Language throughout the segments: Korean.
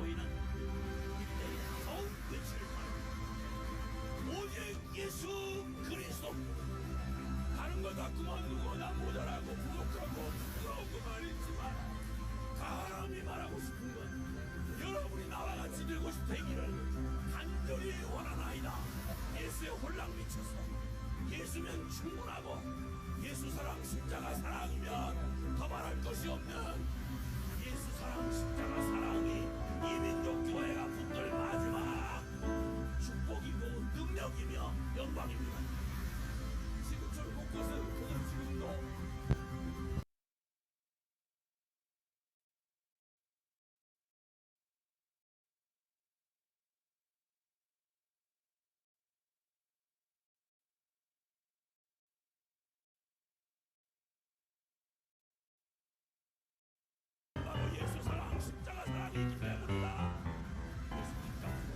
보이는 이때에 더욱 외치를 바랍니다. 오직 예수 그리스도. 다른 거 다 그만두고 나 모자라고 부족하고 부끄러운 말이지만 감히 말하고 싶은 건 여러분이 나와 같이 되고 싶다기를 간절히 원하나이다. 예수의 홀랑 미쳐서 예수면 충분하고 예수 사랑 십자가 사랑이면 더 말할 것이 없는 예수 사랑 십자가 사랑이 이민족 교회가 붙들 마지막 축복이고 능력이며 영광입니다. 지금처럼 곳곳은 그들 지금도 예수 사랑 십자가 사랑이기 때문이다. 예수 핏값으로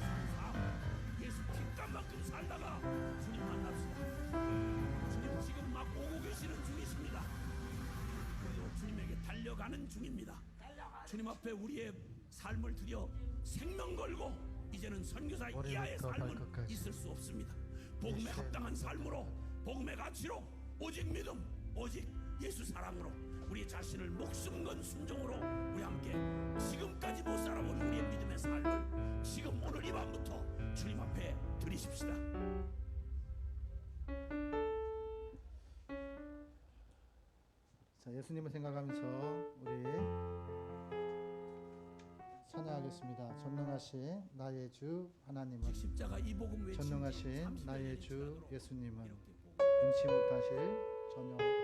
예수 핏값만큼 살다가 주님 만납시다. 주님 지금 막 오고 계시는 중이십니다. 그리고 주님에게 달려가는 중입니다. 주님 앞에 우리의 삶을 들여 생명 걸고 이제는 선교사 이하의 삶은 있을 수 없습니다. 복음에 합당한 삶으로 복음의 가치로 오직 믿음 오직 예수 사랑으로 우리 자신을 목숨 건 순종으로 우리 함께 지금까지 못 살아본 우리의 믿음의 삶을 지금 오늘 이 밤부터 주님 앞에 드리십시다. 자, 예수님을 생각하면서 우리 찬양하겠습니다. 전능하신 나의 주 하나님은, 십자가 이 복음 외친 전능하신 나의 주 예수님은 능치 못하실 전혀 없네.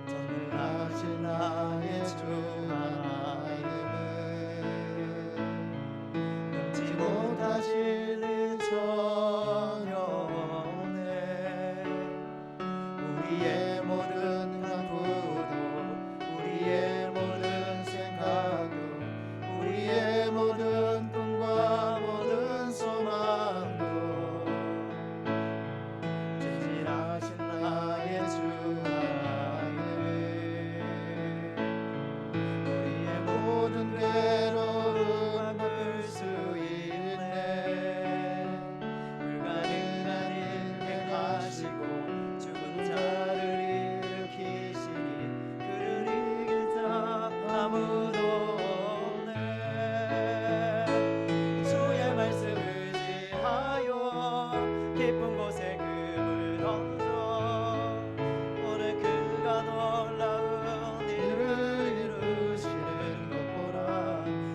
전능하신 나의 주 하나님은 능치 못하실 일 전혀 없네. 우리의 모든 간구도 우리의 모든 생각도 우리의 모든 꿈과 모든 소망도 진실하신 나의 주 모든 괴로움 바꿀 수 있네. 불가능한 일 행하시고 죽은 자를 일으키시니 그를 이길 자 아무도 없네. 주의 말씀 의지하여 깊은 곳에 금을 던져 오늘 그가 놀라운 일을 이루시는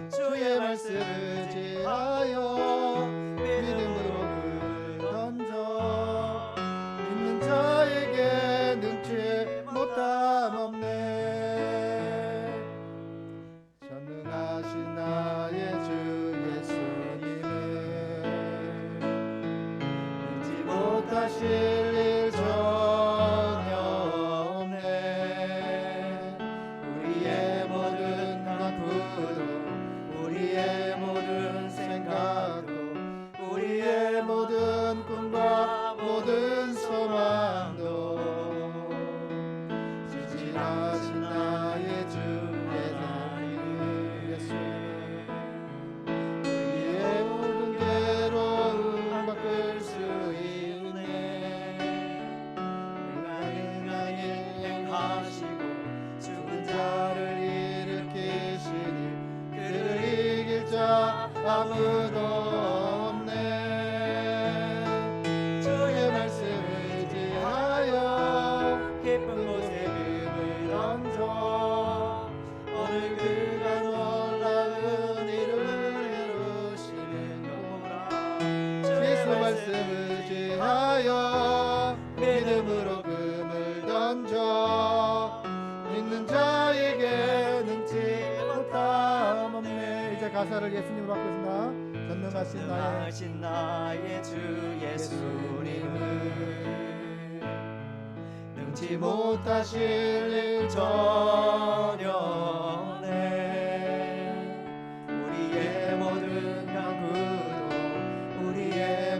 주의 말씀 의지하여 믿음으로 금을 던져 믿는 자에게 능치 못함 없네. 전능하신 나의 주 예수님은 능치 못하실 일 전혀 없네. 우리의 모든 간구도 우리의 모든 생각도 우리의 모든 꿈과 모든 소망도 진실하신 나의 주 예수 우리의 모든 괴로움 바꿀 수 있네. 불가능한 일 행하시고 죽은 자를 일으키시니 그를 이길 자 아무도 없네. 주의 말씀 의지하여 깊은 곳에 금을 던져 오늘 그가 놀라운 일을 이루시는 거라. 예수 말씀 의지하여 믿음으로 금을 던져 믿는 자에게 능치 못함 없네. 이제 가사를 예수님으로 바꾸겠습니다. 전능하신 나의 주 예수님은 능치 못하실 일 전혀 없네. 우리의 모든 간구도 우리의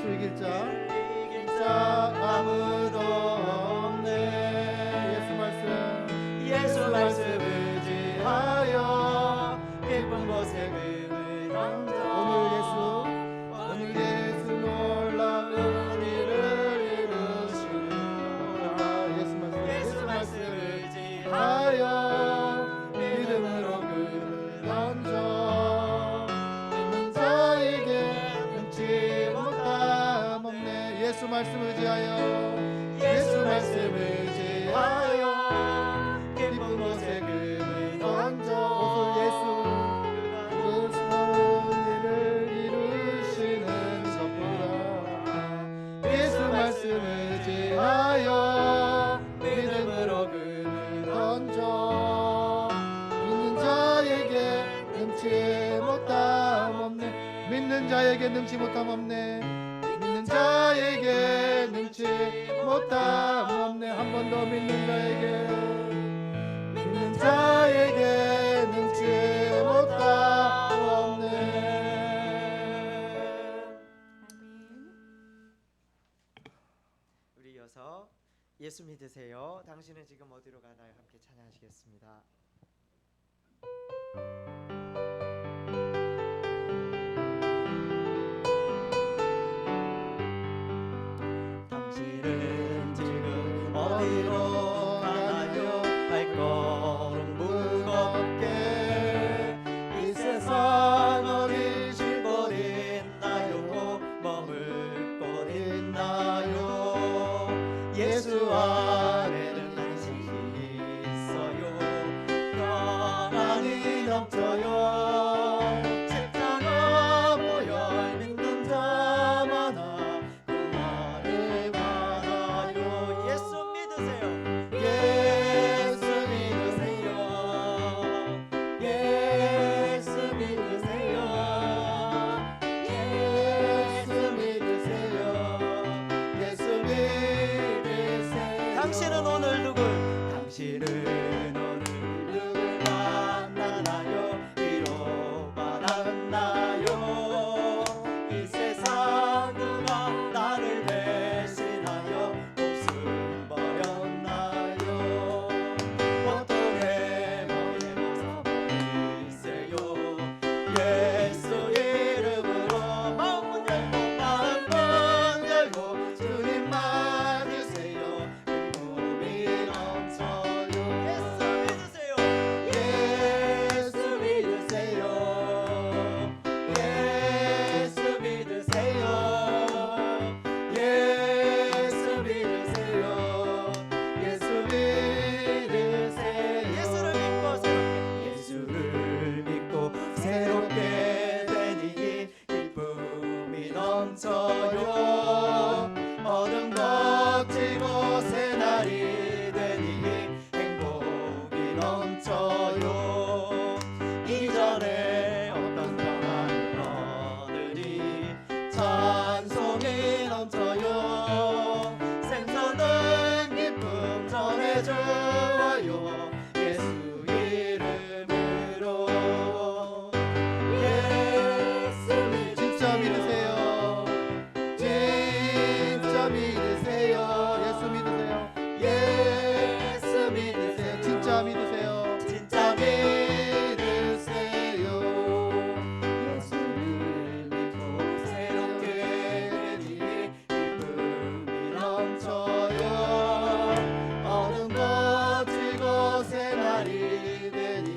예수 이길 자 아무도 없네. 예수 말씀 의지하여 깊은 곳에 금을 던져. 오늘 예수 놀라운 일을 이루시는도다. 예수 말씀 의지하여 믿음으로 금을 던져. 믿는 자에게 능치 못함 없네. 예수 말씀 의지하여 깊은 곳에 금을 던져. 그 수고운 일을 이루시는 저보다. 예수 말씀 의지하여 믿음으로 금을 던져. 믿는 자에게 능치 못함 없네. 믿는 자에게 능치 못함 없네. 믿는 자에게 능치 못함 없네. 한 번 더 믿는 자에게 능치 못함 없네. 우리 이어서 예수 믿으세요. 당신은 지금 어디로 가나요? 함께 찬양하시겠습니다. 당신은 지금 어디로 가나요? 발걸음 무겁게 이 세상 어디 쉴 곳 있나요? 머물 곳 있나요? 예수 안에는 당신이 있어요. 평안이 넘쳐요. 십자가 보혈 믿는 자 많아. 그 말을 받아요. 예수 믿으세요. 예수 믿으세요. 예수 믿으세요. 예수 믿으세요. 예수 믿으세요. 당신은 오늘 누굴 만나나요? 위로받았나요? 이 세상 누가 나를 대신하여 목숨 버렸나요? 고통의 머리에 벗어버리세요. 예수 이름으로 마음 열고 주님 맞으세요. 기쁨이 넘쳐요. 예수 믿으세요. 예수 믿으세요. 예수 믿으세요. 예수 믿으세요. 예수 믿으세요. 예수를 믿고 새롭게 되니 기쁨이 넘쳐요. 어둠 덮치고 새날이 되니 행복이 넘쳐요. 이전에 없던 평안을 얻으니 찬송이 넘쳐요. 샘솟는 기쁨 전해주어요. 예수 이름으로. 예수 진짜 믿으세요. 진짜 믿으세요. 예수 믿으세요. 예수 믿으세요. 진짜 믿으세요. 진짜 믿으세요. 예수를 믿고 새롭게 되니 기쁨이 넘쳐요. 어둠 덮치고 새날이 되니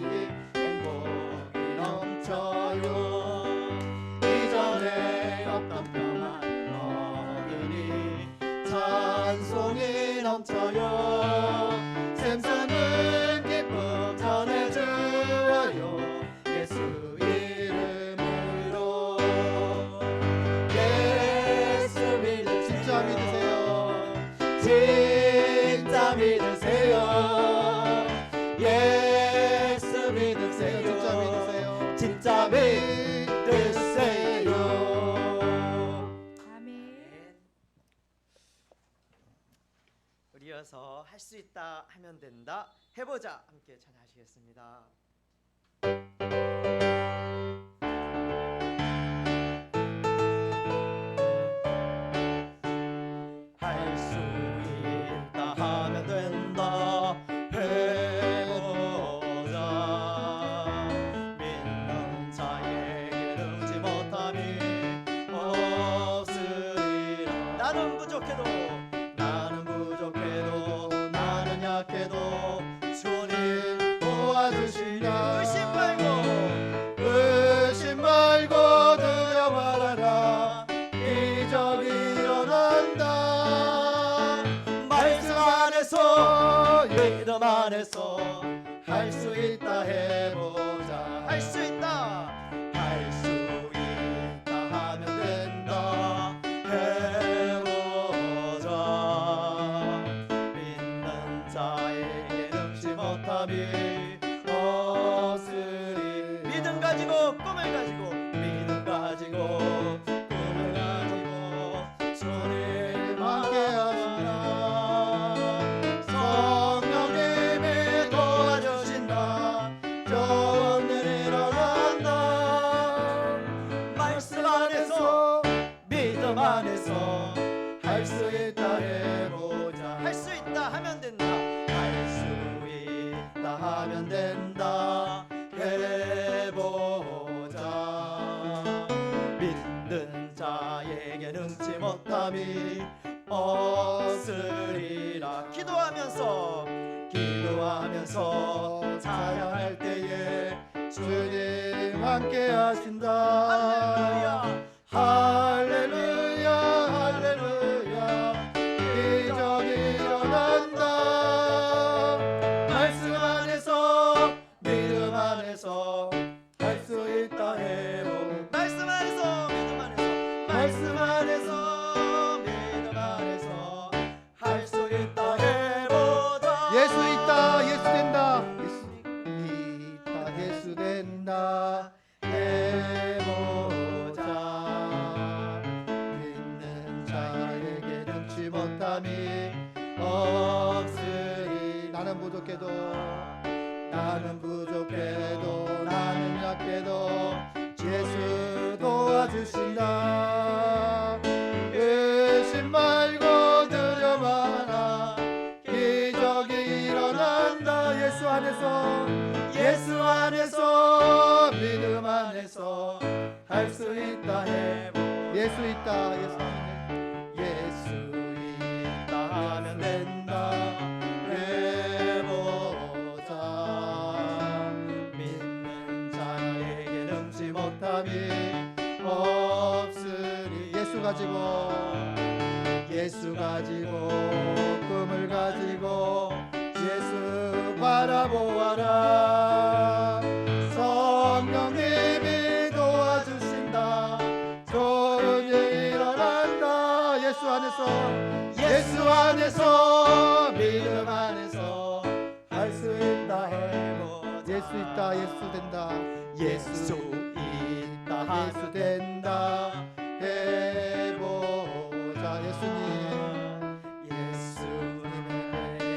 행복이 넘쳐요. 이전에 없던 평안을 얻으니 찬송이 넘쳐요. 샘솟는 기쁨 전해주어요. 예수 이름으로. 예수 진짜 믿으세요. 진짜 믿으세요. 예수 믿으세요. 진짜 믿으세요. 아멘. 우리 이어서 할 수 있다 하면 된다 해보자 함께 찬양하시겠습니다. 믿음 안에서 할 수 있다 해보자. 할 수 있다. 할 수 있다 하면 된다 해보자. 믿는 자에게 능치 못함이 없으리. 믿음 가지고 꿈을 가지고 믿음 가지고 꿈을 가지고 주님 함께 하시라. 성령님이 도와주신다. 좋은 일 일어난다. 말씀 안에서 믿음 안에서 할 수 있다 해보자. 할 수 있다 하면 된다. 할 수 있다 하면 된다 해보자. 믿는 자에게 능치 못함이 없으리라. 기도하면서 기도하면서 찬양할 때에 주님 함께 하신다. 할렐루야. 할렐루야 할렐루야. 기적이 일어난다. 말씀 안에서 믿음 안에서 할 수 있다 해보. 말씀 안에서 믿음 안에서 말씀 안에서 믿음 안에서 할 수 있다 해보자. 예수 있다. 예수 된다. 예수 있다. 예수 된다. 해보자. 믿는 자에게 능치 못함이 없으리. 나는 부족해도 나는 약해도 예수 도와주신다. 의심 말고 두려워하라. 기적이 일어난다. 예수 안에서 믿음 안에서 할 수 있다 해보. 예수 있다. 예수 있다 하면 된다 해보자. 믿는 자에게 능치 못함이 없으리. 예수 가지고 꿈을 가지고 예수 바라보아라. 성령님이 도와주신다. 좋은 일 일어난다. 예수 안에서 믿음 안에서 할 수 있다 해보자. 예수 있다. 예수 된다. 예수 있다 예수 된다 해보자. 예수님에게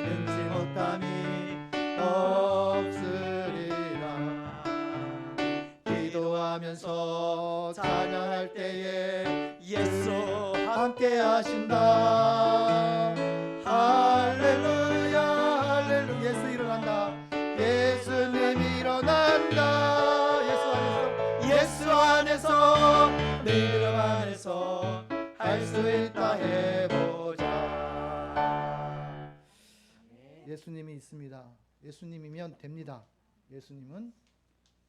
능치 못함이 없으리라. 기도하면서 찬양할 때에 예수 함께 하신다. 할렐루야 할렐루야. 예수 일어난다. 예수님이 일어난다. 예수 안에서 믿음 안에서 할 수 있다 해보자. 예수님이 있습니다. 예수님이면 됩니다. 예수님은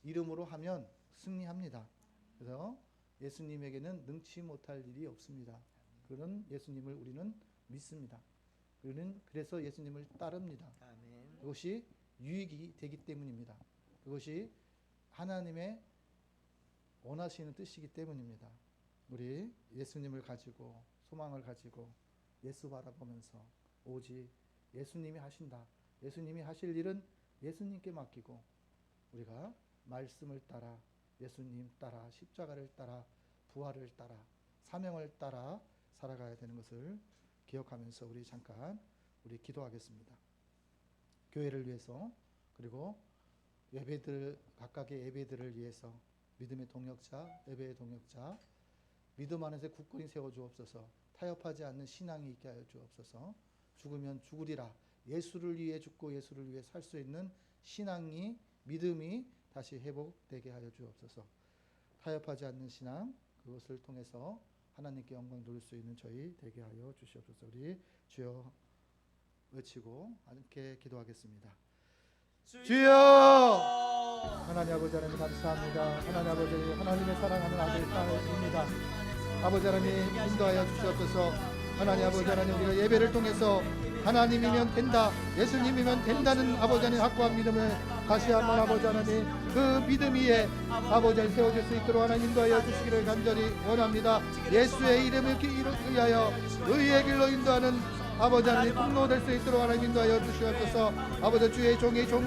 이름으로 하면 승리합니다. 그래서 예수님에게는 능치 못할 일이 없습니다. 그런 예수님을 우리는 믿습니다. 우리는 그래서 예수님을 따릅니다. 아멘. 그것이 유익이 되기 때문입니다. 그것이 하나님의 원하시는 뜻이기 때문입니다. 우리 예수님을 가지고 소망을 가지고 예수 바라보면서 오직 예수님이 하신다. 예수님이 하실 일은 예수님께 맡기고 우리가 말씀을 따라 예수님 따라 십자가를 따라 부활을 따라 사명을 따라 살아가야 되는 것을 기억하면서 우리 잠깐 우리 기도하겠습니다. 교회를 위해서 그리고 예배들 각각의 예배들을 위해서 믿음의 동역자, 예배의 동역자, 믿음 안에서 굳건히 세워 주옵소서. 타협하지 않는 신앙이 있게 하여 주옵소서. 죽으면 죽으리라. 예수를 위해 죽고 예수를 위해 살 수 있는 신앙이 믿음이 다시 회복되게 하여 주옵소서. 타협하지 않는 신앙 그것을 통해서 하나님께 영광 돌릴 수 있는 저희 되게 하여 주시옵소서. 우리 주여 외치고 함께 기도하겠습니다. 주여! 하나님 아버지 하나님 감사합니다. 하나님 아버지 하나님의 사랑하는 아들 딸입니다. 아버지 하나님 인도하여 주시옵소서. 하나님 아버지 하나님 우리가 예배를 통해서 하나님이면 된다, 예수님이면 된다는 아버지 하나님 확고한 믿음을 다시 한번 아버지 하나님 그 믿음 위에 아버지 하나님 세워질 수 있도록 하나님 인도하여 주시기를 간절히 원합니다. 예수의 이름을 위하여 의의 길로 인도하는 아버지 하나님 통로 될 수 있도록 하나님 인도하여 주시옵소서. 아버지 주의 종이 종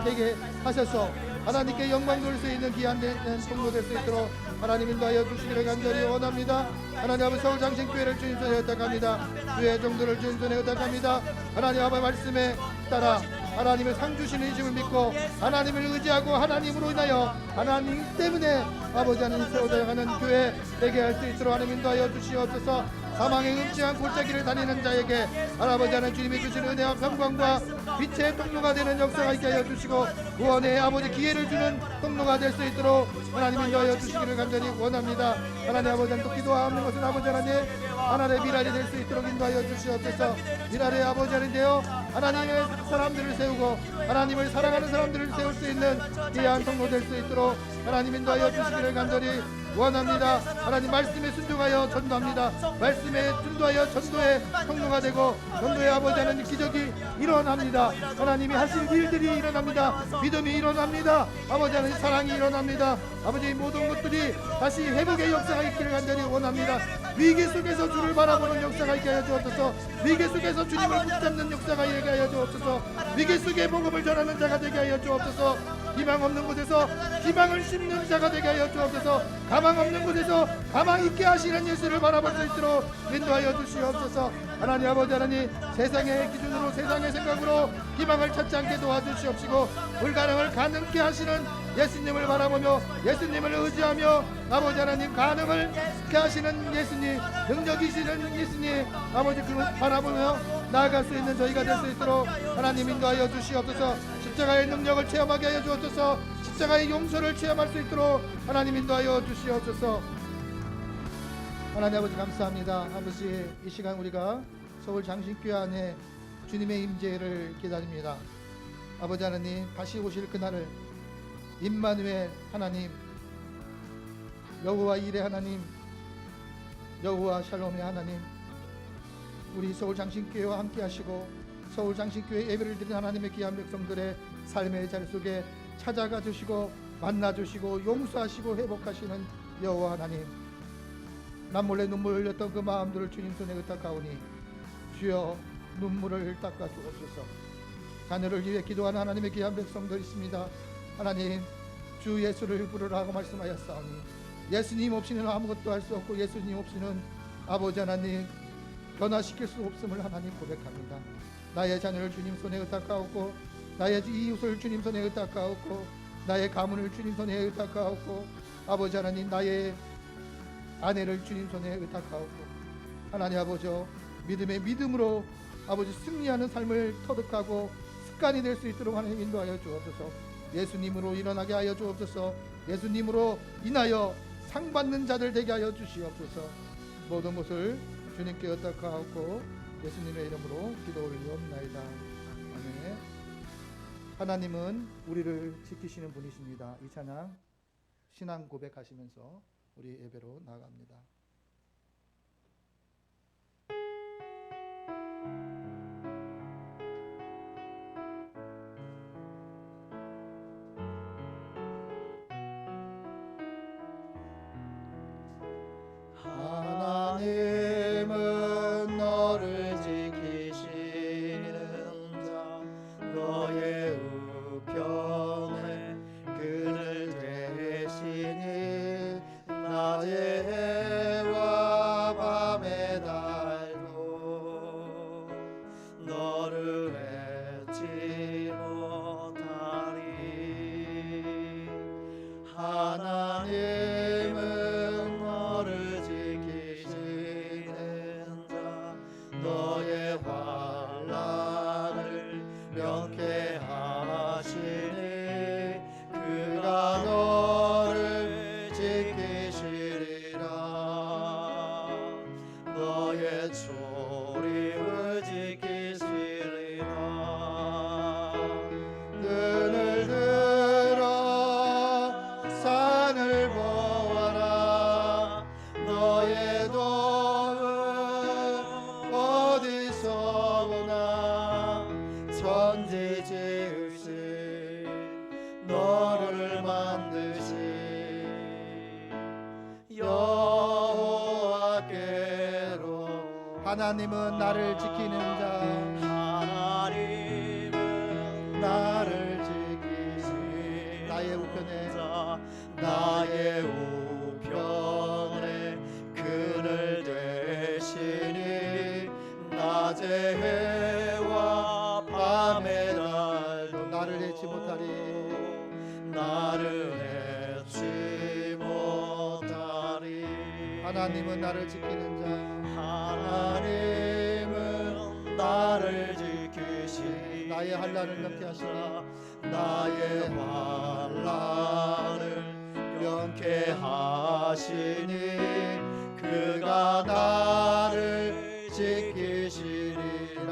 되게 하셔서 하나님께 영광 돌릴 수 있는 귀한 통로 될 수 있도록 하나님 인도하여 주시기를 간절히 원합니다. 하나님 아버지 서울장신교회를 주님 손에 의탁합니다. 주의 종들을 주님 손에 의탁합니다. 하나님 아버지 말씀에 따라 하나님의 상 주시는 이심을 믿고 하나님을 의지하고 하나님으로 인하여 하나님 때문에 아버지 하나님 세워져가는 교회 되게 할 수 있도록 하나님 인도하여 주시옵소서. 사망의 음침한 골짜기를 다니는 자에게 아버지 하나님 주님이 주시는 은혜와 평강과 빛의 통로가 되는 역사가 있게 하여 주시고 구원의 아버지 기회를 주는 통로가 될 수 있도록 하나님 인도하여 주시기를 간절히 원합니다. 하나님 아버지 하나님 또 기도하는 것은 아버지 하나님의 미랄이 될 수 있도록 인도하여 주시옵소서. 미랄의 아버지 하나님 되어 하나님의 사람들을 세우고 하나님을 사랑하는 사람들을 세울 수 있는 귀한 통로 될 수 있도록 하나님 인도하여 주시기를 간절히 원합니다. 하나님 말씀에 순종하여 전도합니다. 말씀에 순종하여 전도의 통로가 되고 전도의 아버지 하나님 기적이 일어납니다. 하나님이 하실 일들이 일어납니다. 믿음이 일어납니다. 아버지 하나님 사랑이 일어납니다. 아버지 모든 것들이 다시 회복의 역사가 있기를 간절히 원합니다. 위기 속에서 주를 바라보는 역사가 있게 하여 주옵소서. 위기 속에서 주님을 붙잡는 역사가 있게 하여 주옵소서. 위기 속에 복음을 전하는 자가 되게 하여 주옵소서. 희망 없는 곳에서 희망을 심는 자가 되게 하여 주옵소서. 가망 없는 곳에서 가망 있게 하시는 예수를 바라볼 수 있도록 인도하여 주시옵소서. 하나님 아버지 하나님 세상의 기준으로 세상의 생각으로 희망을 찾지 않게 도와주시옵시고 불가능을 가능케 하시는 예수님을 바라보며 예수님을 의지하며 아버지 하나님 가능을 케 하시는 예수님 능력이시는 예수님 아버지 그걸 바라보며 나아갈 수 있는 저희가 될 수 있도록 하나님 인도하여 주시옵소서. 십자가의 능력을 체험하게 하여 주옵소서. 십자가의 용서를 체험할 수 있도록 하나님 인도하여 주시옵소서. 하나님 아버지 감사합니다. 아버지 이 시간 우리가 서울 장신교회 안에 주님의 임재를 기다립니다. 아버지 하나님 다시 오실 그날을 임마누엘 하나님 여호와 일의 하나님 여호와 샬롬의 하나님 우리 서울 장신교회와 함께 하시고 서울 장신교회 예배를 드린 하나님의 귀한 백성들의 삶의 자리 속에 찾아가 주시고 만나 주시고 용서하시고 회복하시는 여호와 하나님 남몰래 눈물 흘렸던 그 마음들을 주님 손에 의탁하오니 주여 눈물을 닦아 주옵소서. 자녀를 위해 기도하는 하나님의 귀한 백성들 있습니다. 하나님 주 예수를 부르라고 말씀하였사오니 예수님 없이는 아무것도 할 수 없고 예수님 없이는 아버지 하나님 변화시킬 수 없음을 하나님 고백합니다. 나의 자녀를 주님 손에 의탁하옵고 나의 이웃을 주님 손에 의탁하옵고 나의 가문을 주님 손에 의탁하옵고 아버지 하나님 나의 아내를 주님 손에 의탁하옵고 하나님 아버지 믿음의 믿음으로 아버지 승리하는 삶을 터득하고 습관이 될 수 있도록 하나님 인도하여 주옵소서. 예수님으로 일어나게 하여 주옵소서. 예수님으로 인하여 상 받는 자들 되게 하여 주시옵소서. 모든 것을 주님께 의탁하옵고 예수님의 이름으로 기도 올리옵나이다. 아멘. 하나님은 우리를 지키시는 분이십니다. 이 찬양 신앙 고백하시면서 우리 예배로 나아갑니다. 하나님은 너를 지키시는 자 너의 우편에 그늘 되시니 낮의 해와 밤의 달도 너를 잊지 못하리. 하나님은 너를 지키시는 자 너의 환난을 명쾌하시니 그가 너를 지키시리라. 너의 초림을 지키시리라. 눈을 들어 산을 보아라. 너의 도움 어디서 오나. 여호와께로 하나님은 나를 지키는 자 하나님은 나를 지키시 나의 우편에 자 나의 우편에 그늘 되시니 낮의 해와 밤의 날도 나를 해치 못하리 나를 해치 못하리 하나님은 나를 지키는 자 하나님은 나를 지키시 나의 환난을 명케 하시니 나의 환난을 명케 하시니 그가 나를 지키시리라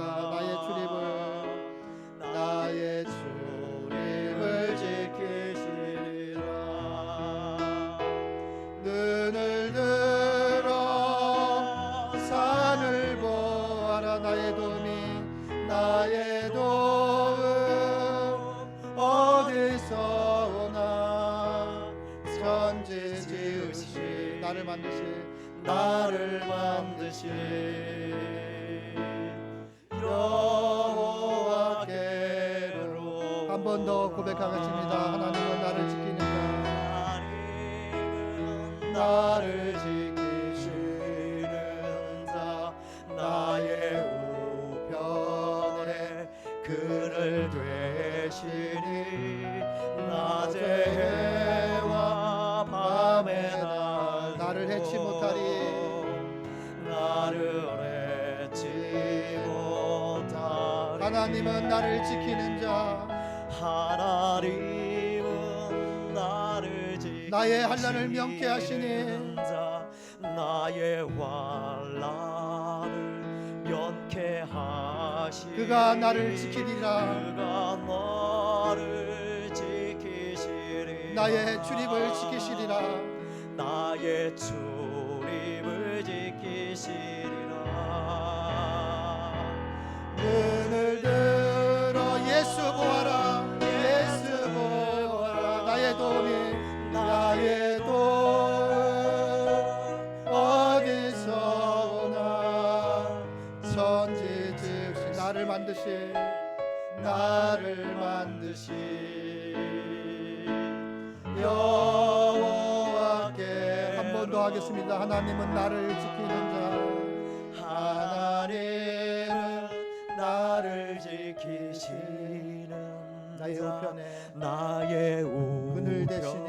나의 출입을 지키시리라 눈을 들어 산을 보아라 나의 도움 어디서 오나 천지 지으신 나를 만드신 여호와께로 한 번 더 고백하겠습니다. 하나님은 나를 지키는 자 하나님은 나를 지키시는 자 나의 우편에 그늘 되시니 낮의 해와 밤의 날 나를 해치 못하리 나를 해치 못하리 하나님은 나를 지키는 자 하나님은 나를 지키시는 나의 환난을 명케 하시니 자 나의 환난을 명케 하시니 그가 나를 지키리라 그가 너를 지키시리 나의 출입을 지키시리라 나의 출입을 지키시리라 눈을 들어 예수 보아라 나의 도움 어디서 오나 천지 지으신 나를 만드신 여호와께 한 번 더 하겠습니다. 하나님은 나를 지키는 자 하나님은 나를 지키시는 나의 자 우편에 나의 그늘 대시니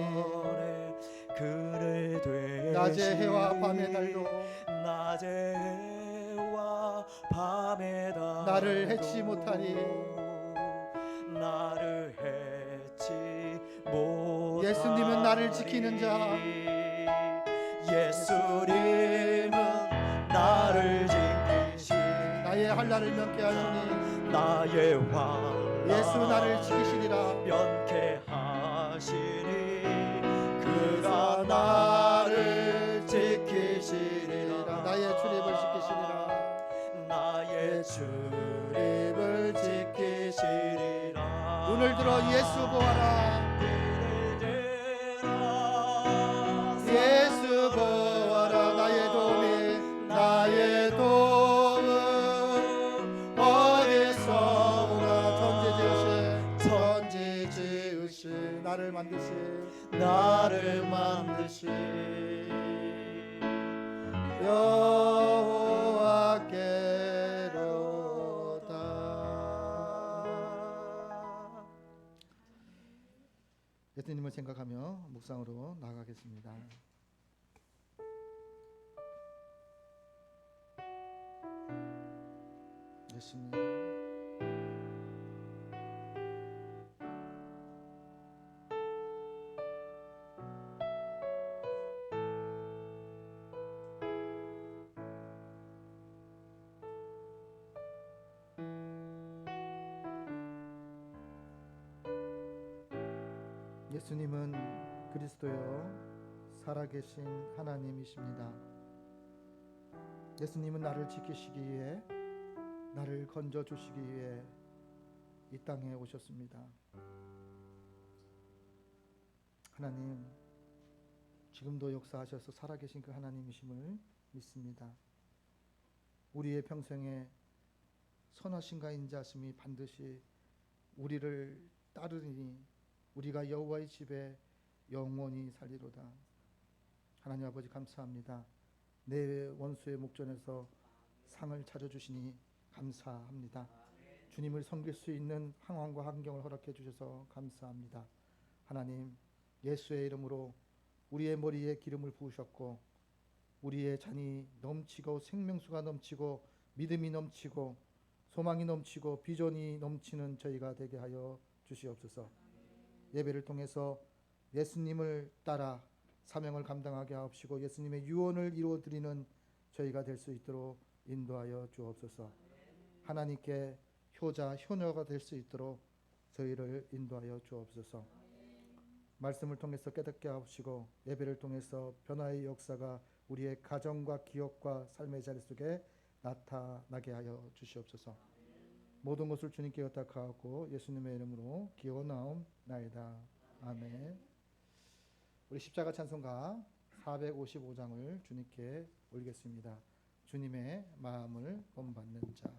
그늘 되시니 낮의 해와 밤의 달도 낮의 해와 밤의 달도 나를 해치 못하리 나를 해치 못하리 예수님은 나를 지키는 자 예수님은 나를 지키시 나의 환난을 명케 하시니 나의 환난 예수 나를 지키시리라 명케 하시니 그가 나를 지키시리라 나의 출입을 지키시리라 나의 출입을 지키시리라 눈을 들어 예수 보아라 예수 보아라 나의 도움 어디서 오나 천지 지으신 나를 만드신 여호와께로다 예수님을 생각하며 묵상으로 나가겠습니다. 예수님 예수님은 그리스도여 살아계신 하나님이십니다. 예수님은 나를 지키시기 위해 나를 건져주시기 위해 이 땅에 오셨습니다. 하나님 지금도 역사하셔서 살아계신 그 하나님이심을 믿습니다. 우리의 평생에 선하신가 인자심이 반드시 우리를 따르니 우리가 여호와의 집에 영원히 살리로다. 하나님 아버지 감사합니다. 내 원수의 목전에서 상을 차려주시니 감사합니다. 주님을 섬길 수 있는 상황과 환경을 허락해 주셔서 감사합니다. 하나님, 예수의 이름으로 우리의 머리에 기름을 부으셨고 우리의 잔이 넘치고 생명수가 넘치고 믿음이 넘치고 소망이 넘치고 비전이 넘치는 저희가 되게 하여 주시옵소서. 예배를 통해서 예수님을 따라 사명을 감당하게 하옵시고 예수님의 유언을 이루어드리는 저희가 될 수 있도록 인도하여 주옵소서. 하나님께 효자 효녀가 될 수 있도록 저희를 인도하여 주옵소서. 말씀을 통해서 깨닫게 하옵시고 예배를 통해서 변화의 역사가 우리의 가정과 기업과 삶의 자리 속에 나타나게 하여 주시옵소서. 모든 것을 주님께 의탁하고 예수님의 이름으로 기원하옵나이다. 아멘. 우리 십자가 찬송가 455장을 주님께 올리겠습니다. 주님의 마음을 본받는 자.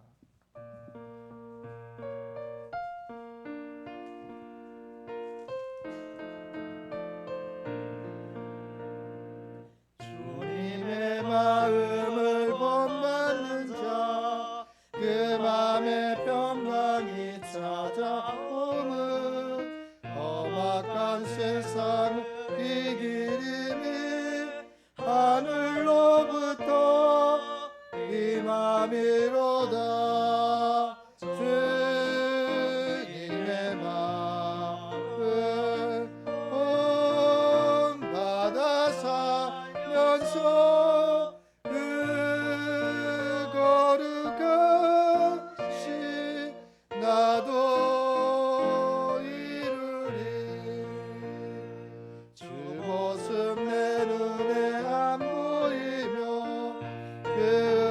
주님의 마음을 본받는 자, 그 맘에 평강이 찾아오면 험악한 세상을 이기리니 하늘로부터 임함이로다. 주님의 마음을 본받아 살면서 그 거룩하신 나도 이루리. 주 모습 내 눈에 안 보이며 그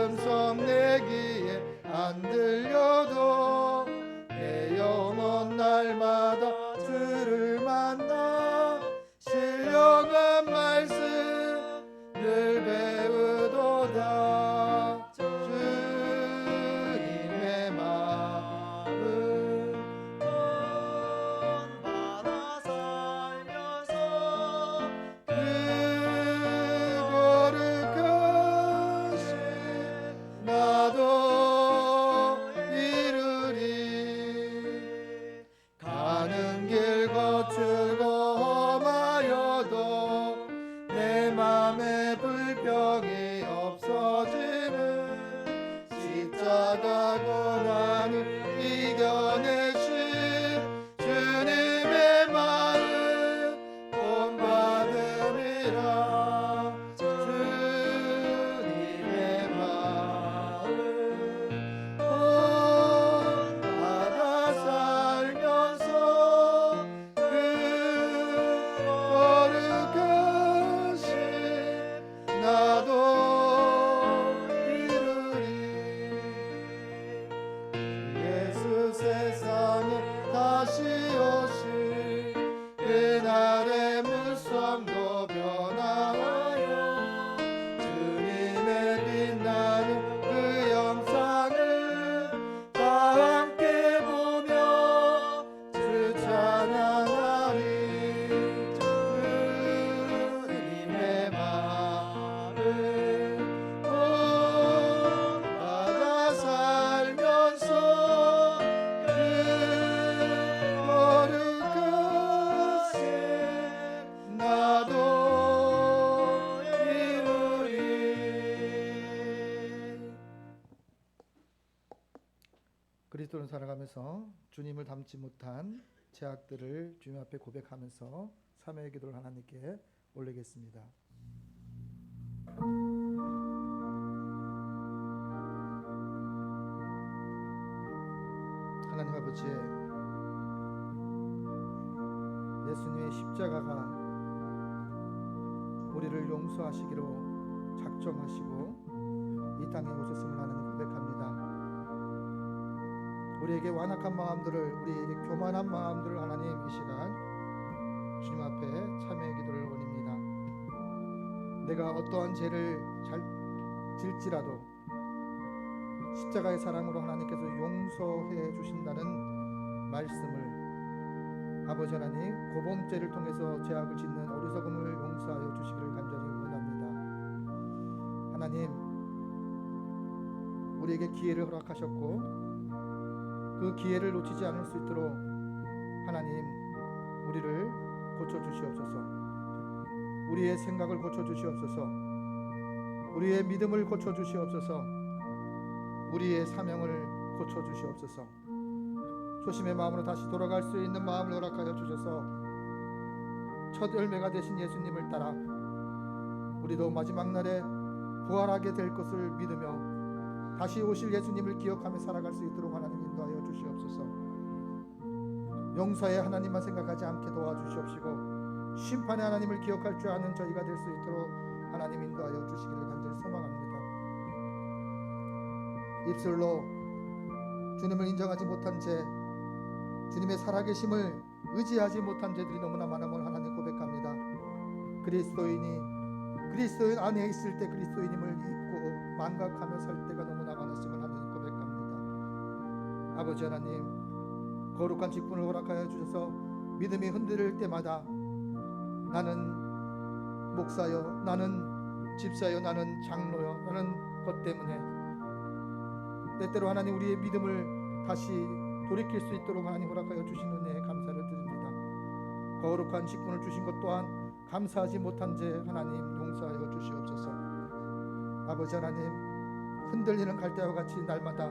음성 내 귀에 안 들려도 내 영혼 날마다 주를 만나 신령한 말씀을 배우도다. 주님의 마음을 본받아 살면서 그 거룩하신 나도 이루리. 가는 길 거칠고 험하여도 내 맘에 불평이 없어지는 십자가 고난을 이겨내신 주님의 마음 본받음이라. 주님의 마음 본받아 살면서 그 거룩하신 나도 이루리. 예수 세상에 다시 오실 그날의 무성도 변화하여 주님의 빛나는 그 영상을 다 함께 보며 주 찬양하리. 주님의 마음을 본받아 살면서 그 거룩하신 나도 이루리. 그리스도를 살아가면서 주님을 닮지 못한 죄악들을 주님 앞에 고백하면서 사명의 기도를 하나님께 올리겠습니다. 하나님 아버지, 예수님의 십자가가 우리를 용서하시기로 작정하시고 이 땅에 오셨음을 하나님 고백합니다. 우리에게 완악한 마음들을, 우리에게 교만한 마음들을 하나님 이 시간 주님 앞에 참회의 기도를 올립니다. 내가 어떠한 죄를 질지라도 십자가의 사랑으로 하나님께서 용서해 주신다는 말씀을 아버지 하나님 고범죄를 통해서 죄악을 짓는 어리석음을 용서하여 주시기를 간절히 원합니다. 하나님 우리에게 기회를 허락하셨고 그 기회를 놓치지 않을 수 있도록 하나님 우리를 고쳐주시옵소서. 우리의 생각을 고쳐주시옵소서. 우리의 믿음을 고쳐주시옵소서. 우리의 사명을 고쳐주시옵소서. 초심의 마음으로 다시 돌아갈 수 있는 마음을 허락하여 주셔서 첫 열매가 되신 예수님을 따라 우리도 마지막 날에 부활하게 될 것을 믿으며 다시 오실 예수님을 기억하며 살아갈 수 있도록 하나님 인도하여 주시옵소서. 용서의 하나님만 생각하지 않게 도와주시옵시고 심판의 하나님을 기억할 줄 아는 저희가 될 수 있도록 하나님 인도하여 주시기를 간절히 소망합니다. 입술로 주님을 인정하지 못한 죄, 주님의 살아계심을 의지하지 못한 죄들이 너무나 많음을 하나님 고백합니다. 그리스도인 안에 있을 때 그리스도인임을 잊고 망각하며 살 때가 너무나 많았음을 하나님 고백합니다. 아버지 하나님 거룩한 직분을 허락하여 주셔서 믿음이 흔들릴 때마다 나는 목사여, 나는 집사여, 나는 장로여 라는 것 때문에 때때로 하나님 우리의 믿음을 다시 돌이킬 수 있도록 하나님 허락하여 주신 은혜에 감사를 드립니다. 거룩한 직분을 주신 것 또한 감사하지 못한 죄 하나님 용서하여 주시옵소서. 아버지 하나님 흔들리는 갈대와 같이 날마다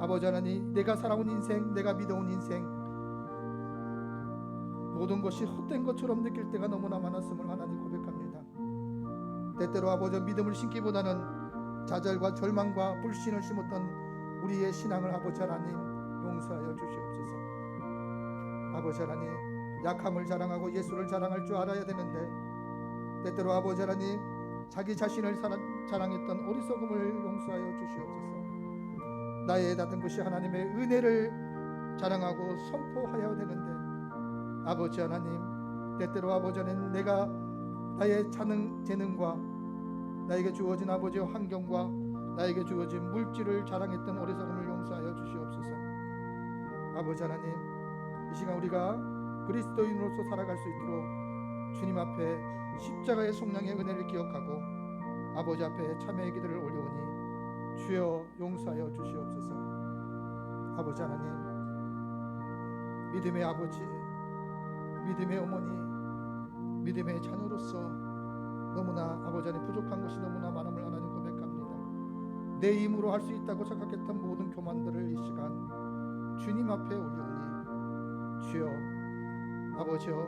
아버지 하나님 내가 살아온 인생, 내가 믿어온 인생 모든 것이 헛된 것처럼 느낄 때가 너무나 많았음을 하나님 고백합니다. 때때로 아버지 믿음을 심기보다는 좌절과 절망과 불신을 심었던 우리의 신앙을 아버지 하나님 용서하여 주시옵소서. 아버지 하나님 약함을 자랑하고 예수를 자랑할 줄 알아야 되는데 때때로 아버지 하나님 자기 자신을 자랑했던 어리석음을 용서하여 주시옵소서. 나의 다른 것이 하나님의 은혜를 자랑하고 선포하여야 되는데 아버지 하나님 때때로 아버지 하나님 내가 나의 재능과 나에게 주어진 아버지의 환경과 나에게 주어진 물질을 자랑했던 어리석음을 용서하여 주시옵소서. 아버지 하나님 이 시간 우리가 그리스도인으로서 살아갈 수 있도록 주님 앞에 십자가의 속량의 은혜를 기억하고 아버지 앞에 참회의 기도를 올려오니 주여 용서하여 주시옵소서. 아버지 하나님 믿음의 아버지, 믿음의 어머니, 믿음의 자녀로서 너무나 아버지 안에 부족한 것이 너무나 많음을 하나님 고백합니다. 내 힘으로 할 수 있다고 생각했던 모든 교만들을 이 시간 주님 앞에 올려오니 주여 아버지여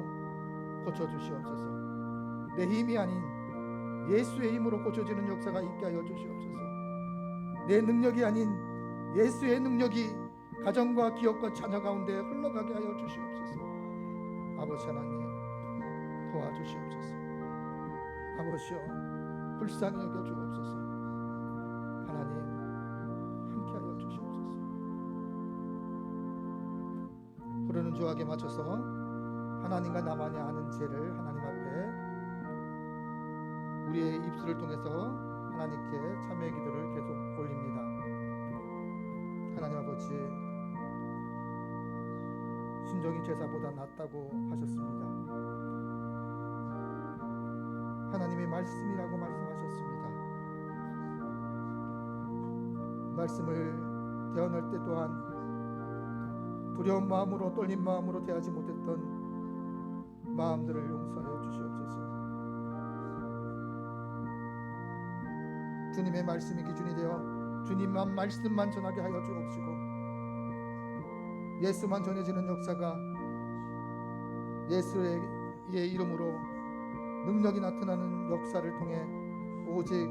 고쳐주시옵소서. 내 힘이 아닌 예수의 힘으로 고쳐지는 역사가 있게 하여 주시옵소서. 내 능력이 아닌 예수의 능력이 가정과 기업과 자녀 가운데 흘러가게 하여 주시옵소서. 아버지 하나님 도와주시옵소서. 아버지여 불쌍히 여겨 주옵소서. 하나님 함께하여 주시옵소서. 부르는 주악에 맞춰서 하나님과 나만이 아는 죄를 하나님 앞에 우리의 입술을 통해서 하나님께 참회의 기도를 계속 올립니다. 하나님 아버지 순종이 제사보다 낫다고 하셨습니다. 하나님의 말씀이라고 말씀하셨습니다. 말씀을 대언할 때 또한 두려운 마음으로 떨린 마음으로 대하지 못했던 마음들을 용서하여 주시옵소서. 주님의 말씀이 기준이 되어 주님만 말씀만 전하게 하여 주옵시고 예수만 전해지는 역사가 예수의 이름으로 능력이 나타나는 역사를 통해 오직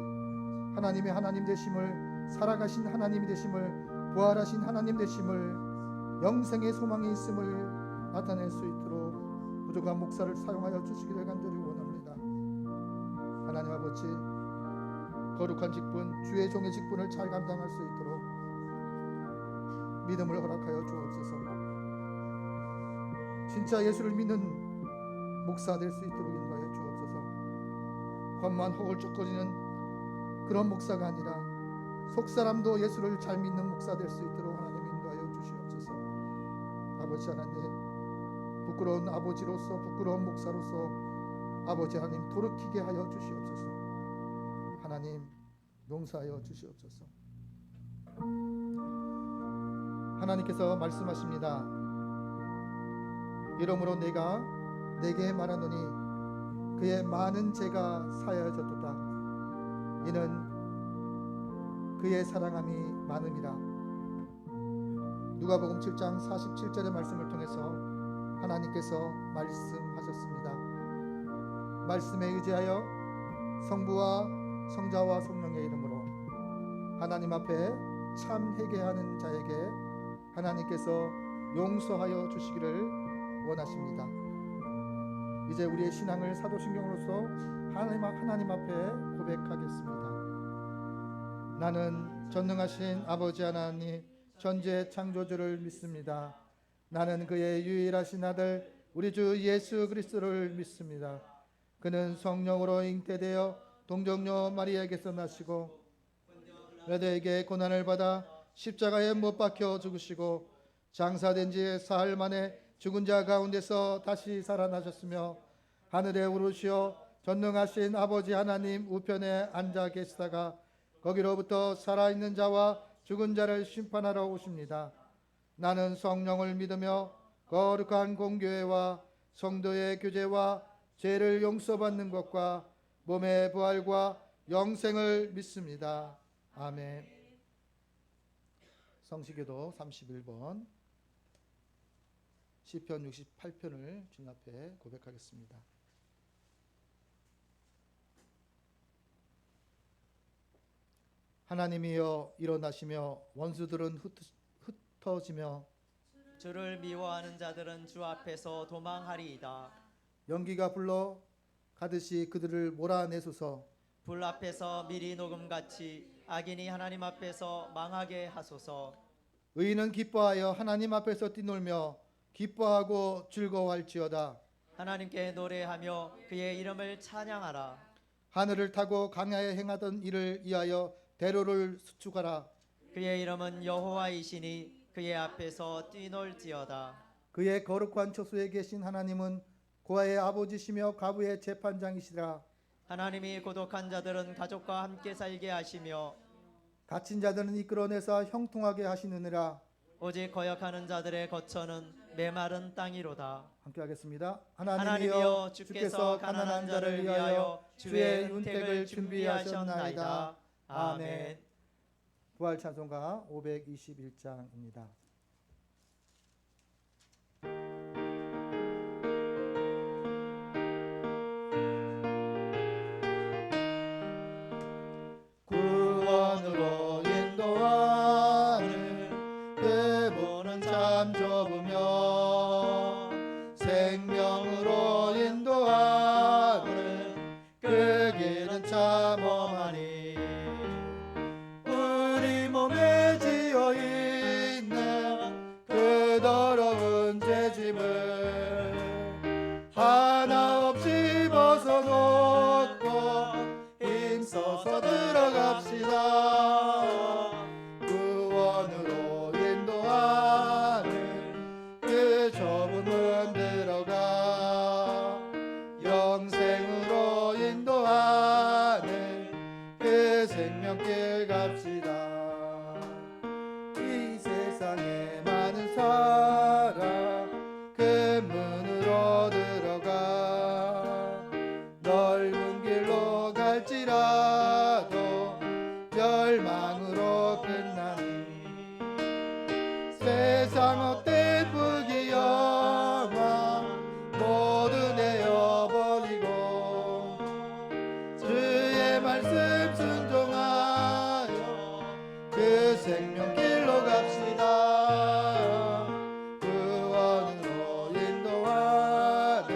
하나님의 하나님 되심을, 살아가신 하나님이 되심을, 부활하신 하나님 되심을, 영생의 소망이 있음을 나타낼 수 있도록 부족한 목사를 사용하여 주시기를 간절히 원합니다. 하나님 아버지 거룩한 직분, 주의 종의 직분을 잘 감당할 수 있도록 믿음을 허락하여 주옵소서. 진짜 예수를 믿는 목사 될 수 있도록 인도하여 주옵소서. 겉만 허울쩍거리는 그런 목사가 아니라 속사람도 예수를 잘 믿는 목사 될 수 있도록 하나님 인도하여 주시옵소서. 아버지 하나님, 부끄러운 아버지로서, 부끄러운 목사로서 아버지 하나님 돌이키게 하여 주시옵소서. 하나님 용서하여 주시옵소서. 하나님께서 말씀하십니다. 이러므로 내가 내게 말하노니 그의 많은 죄가 사하여졌도다. 이는 그의 사랑함이 많음이라. 누가복음 7장 47절의 말씀을 통해서 하나님께서 말씀하셨습니다. 말씀에 의지하여 성부와 성자와 성령의 이름으로 하나님 앞에 참 회개하는 자에게 하나님께서 용서하여 주시기를 원하십니다. 이제 우리의 신앙을 사도신경으로서 하나님 앞에 고백하겠습니다. 나는 전능하신 아버지 하나님 전지의 창조주를 믿습니다. 나는 그의 유일하신 아들 우리 주 예수 그리스도를 믿습니다. 그는 성령으로 잉태되어 동정녀 마리아에게서 나시고 베드로에게 고난을 받아 십자가에 못 박혀 죽으시고 장사된 지 사흘 만에 죽은 자 가운데서 다시 살아나셨으며 하늘에 오르시어 전능하신 아버지 하나님 우편에 앉아 계시다가 거기로부터 살아있는 자와 죽은 자를 심판하러 오십니다. 나는 성령을 믿으며 거룩한 공교회와 성도의 교제와 죄를 용서받는 것과 몸의 부활과 영생을 믿습니다. 아멘. 성시교도 31번 시편 68편을 주님 앞에 고백하겠습니다. 하나님이여 일어나시며 원수들은 흩어지며 주를 미워하는 자들은 주 앞에서 도망하리이다. 연기가 불러 가듯이 그들을 몰아내소서. 불 앞에서 미리 녹음같이 악인이 하나님 앞에서 망하게 하소서. 의인은 기뻐하여 하나님 앞에서 뛰놀며 기뻐하고 즐거워할지어다. 하나님께 노래하며 그의 이름을 찬양하라. 하늘을 타고 강야에 행하던 이를 위하여 대로를 수축하라. 그의 이름은 여호와이시니 그의 앞에서 뛰놀지어다. 그의 거룩한 처소에 계신 하나님은 고아의 아버지시며 가부의 재판장이시라. 하나님이 고독한 자들은 가족과 함께 살게 하시며 갇힌 자들은 이끌어내사 형통하게 하시느니라. 오직 거역하는 자들의 거처는 메마른 땅이로다. 함께 하겠습니다. 하나님이여 주께서 가난한 자를 위하여 주의 은택을 준비하셨나이다. 아멘. 부활 찬송가 521장입니다. 구원으로 인도하는 그 문은 참 좁으며 생명으로 인도하는 그 길은 참 험하니 우리 몸에 지어있는 그 더러운 죄짐을 하나 없이 벗어놓고 힘써서 들어갑시다. 구원으로 인도하는 그 좁은 문 들어가 영생으로 인도하는 그 생명길 갑시다. 이 세상에 많은 사람 그 문으로 들어가 넓은 길로 갈지라도 멸망으로 끝나니 세상 헛된 부귀 영광 모두 내어버리고 주의 말씀 순종하여 그 생명길로 갑시다. 구원으로 인도하는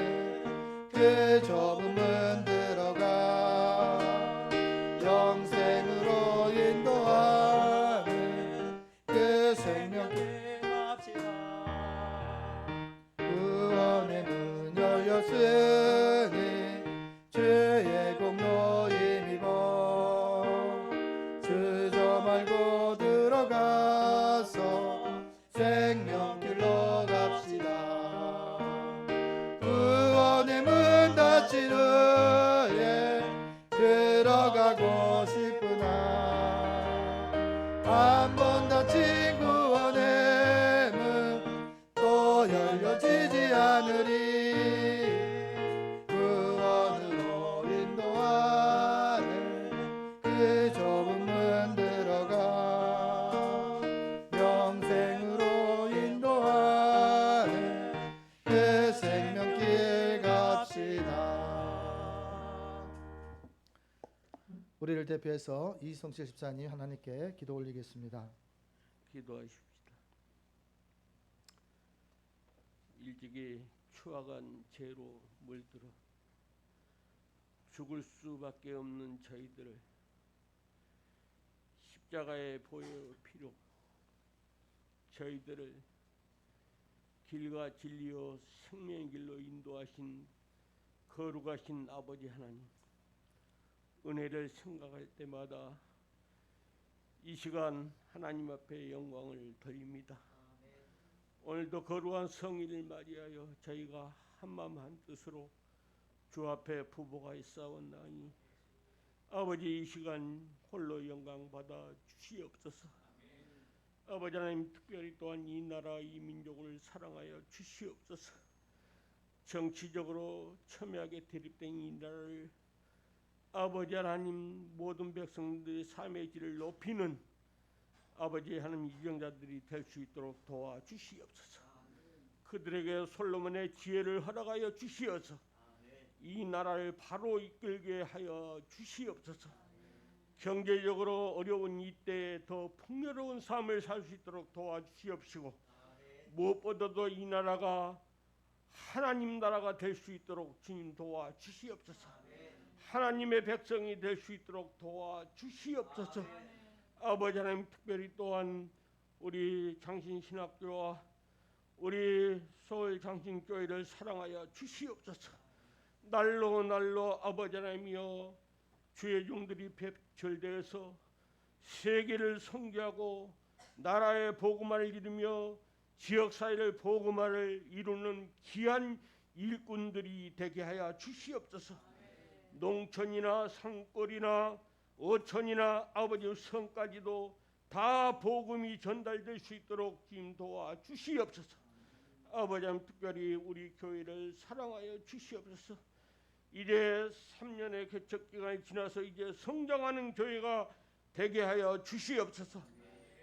그 좁은 문 들어가 영생으로 인도하는 그 생명길 갑시다. 구원의 문 열렸으니 주의 공로 힘입어 주저 말고 들어가서 생명길로 갑시다. 구원의 문 닫힌 후에 들어가고 싶으나 한 번 닫힌 구원의 문 또 열려지지 않으리. 구원으로 인도하네 그 좁은 문 들어가 영생으로 인도하네 그 생명길 갑시다. 우리를 대표해서 이성실 집사님 하나님께 기도 올리겠습니다. 기도하십시다. 일찍이 추악한 죄로 물들어 죽을 수밖에 없는 저희들을 십자가에 보여 피로 저희들을 길과 진리요 생명의 길로 인도하신 거룩하신 아버지 하나님, 은혜를 생각할 때마다 이 시간 하나님 앞에 영광을 드립니다. 오늘도 거룩한 성일을 맞이하여 저희가 한마음 한뜻으로 주 앞에 부부가 있사옵나니 아버지 이 시간 홀로 영광 받아 주시옵소서. 아버지 하나님, 특별히 또한 이 나라 이 민족을 사랑하여 주시옵소서. 정치적으로 첨예하게 대립된 이 나라를 아버지 하나님, 모든 백성들의 삶의 질을 높이는 아버지 하나님 이정자들이 될 수 있도록 도와주시옵소서. 그들에게 솔로몬의 지혜를 허락하여 주시어서 이 나라를 바로 이끌게 하여 주시옵소서. 경제적으로 어려운 이때에 더 풍요로운 삶을 살 수 있도록 도와주시옵시고, 무엇보다도 이 나라가 하나님 나라가 될 수 있도록 주님 도와주시옵소서. 하나님의 백성이 될 수 있도록 도와주시옵소서. 아버지 하나님, 특별히 또한 우리 장신신학교와 우리 서울장신교회를 사랑하여 주시옵소서. 날로 날로 아버지 하나님이여 주의 종들이 배출되어서 세계를 선교하고 나라의 복음화를 이루며 지역사회를 복음화를 이루는 귀한 일꾼들이 되게 하여 주시옵소서. 농촌이나 산골이나 어촌이나 아버지 성까지도 다 복음이 전달될 수 있도록 주님 도와주시옵소서. 아버지 하나님, 특별히 우리 교회를 사랑하여 주시옵소서. 이제 3년의 개척기간이 지나서 이제 성장하는 교회가 되게 하여 주시옵소서.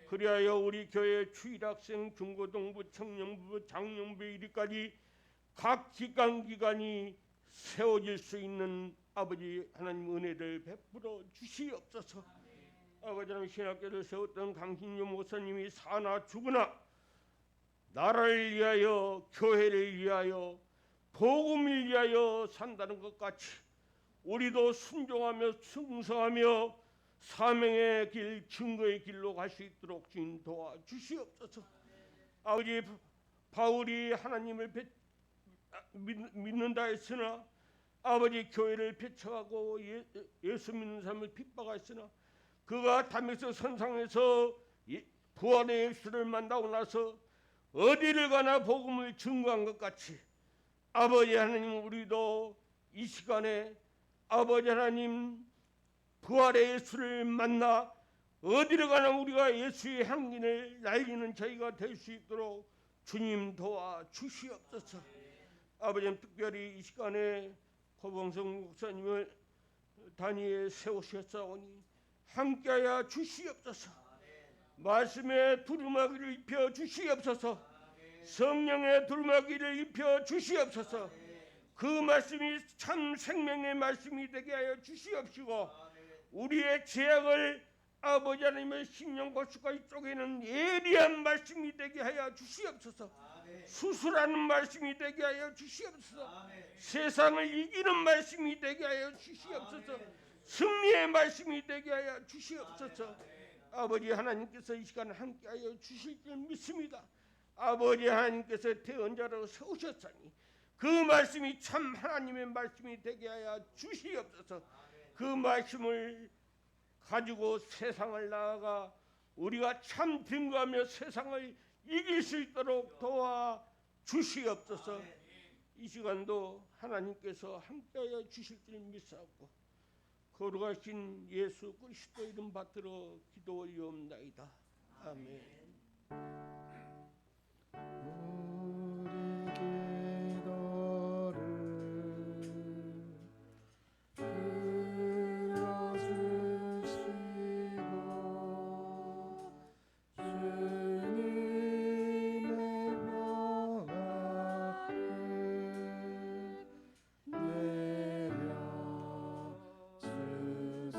그리하여 우리 교회 추일학생, 중고등부, 청년부, 장년부 이르까지 각 기관이 세워질 수 있는 아버지 하나님 은혜를 베풀어 주시옵소서. 아버지 하나님, 신학교를 세웠던 강신유 목사님이 사나 죽으나 나라를 위하여 교회를 위하여 복음을 위하여 산다는 것 같이 우리도 순종하며 충성하며 사명의 길, 증거의 길로 갈 수 있도록 주님 도와주시옵소서. 아버지, 바울이 하나님을 믿는다 했으나 아버지 교회를 배척하고 예수 믿는 사람을 핍박했으나 그가 다메섹 선상에서 부활의 예수를 만나고 나서 어디를 가나 복음을 증거한 것 같이 아버지 하나님, 우리도 이 시간에 아버지 하나님 부활의 예수를 만나 어디를 가나 우리가 예수의 향기를 날리는 저희가 될 수 있도록 주님 도와주시옵소서. 아버지는 특별히 이 시간에 고봉성 목사님을 단위에 세우셨사오니 함께하여 주시옵소서. 말씀의 두루마기를 입혀 주시옵소서. 성령의 두루마기를 입혀 주시옵소서. 그 말씀이 참 생명의 말씀이 되게 하여 주시옵시고, 우리의 죄악을 아버지 하나님의 심령 골수까지 쪼개는 예리한 말씀이 되게 하여 주시옵소서. 수술하는 말씀이 되게 하여 주시옵소서. 세상을 이기는 말씀이 되게 하여 주시옵소서. 승리의 말씀이 되게 하여 주시옵소서. 아버지 하나님께서 이 시간 함께하여 주실 줄 믿습니다. 아버지 하나님께서 대언자로 세우셨사니 그 말씀이 참 하나님의 말씀이 되게 하여 주시옵소서. 그 말씀을 가지고 세상을 나아가 우리가 참 증거하며 세상을 이길 수 있도록 도와 주시옵소서. 이 시간도 하나님께서 함께하여 주실 줄 믿사옵고 거룩하신 예수 그리스도 이름 받들어 기도 올리옵나이다. 아멘. 우리 기도를 들어주시고 주님의 평안을 내려 주소서.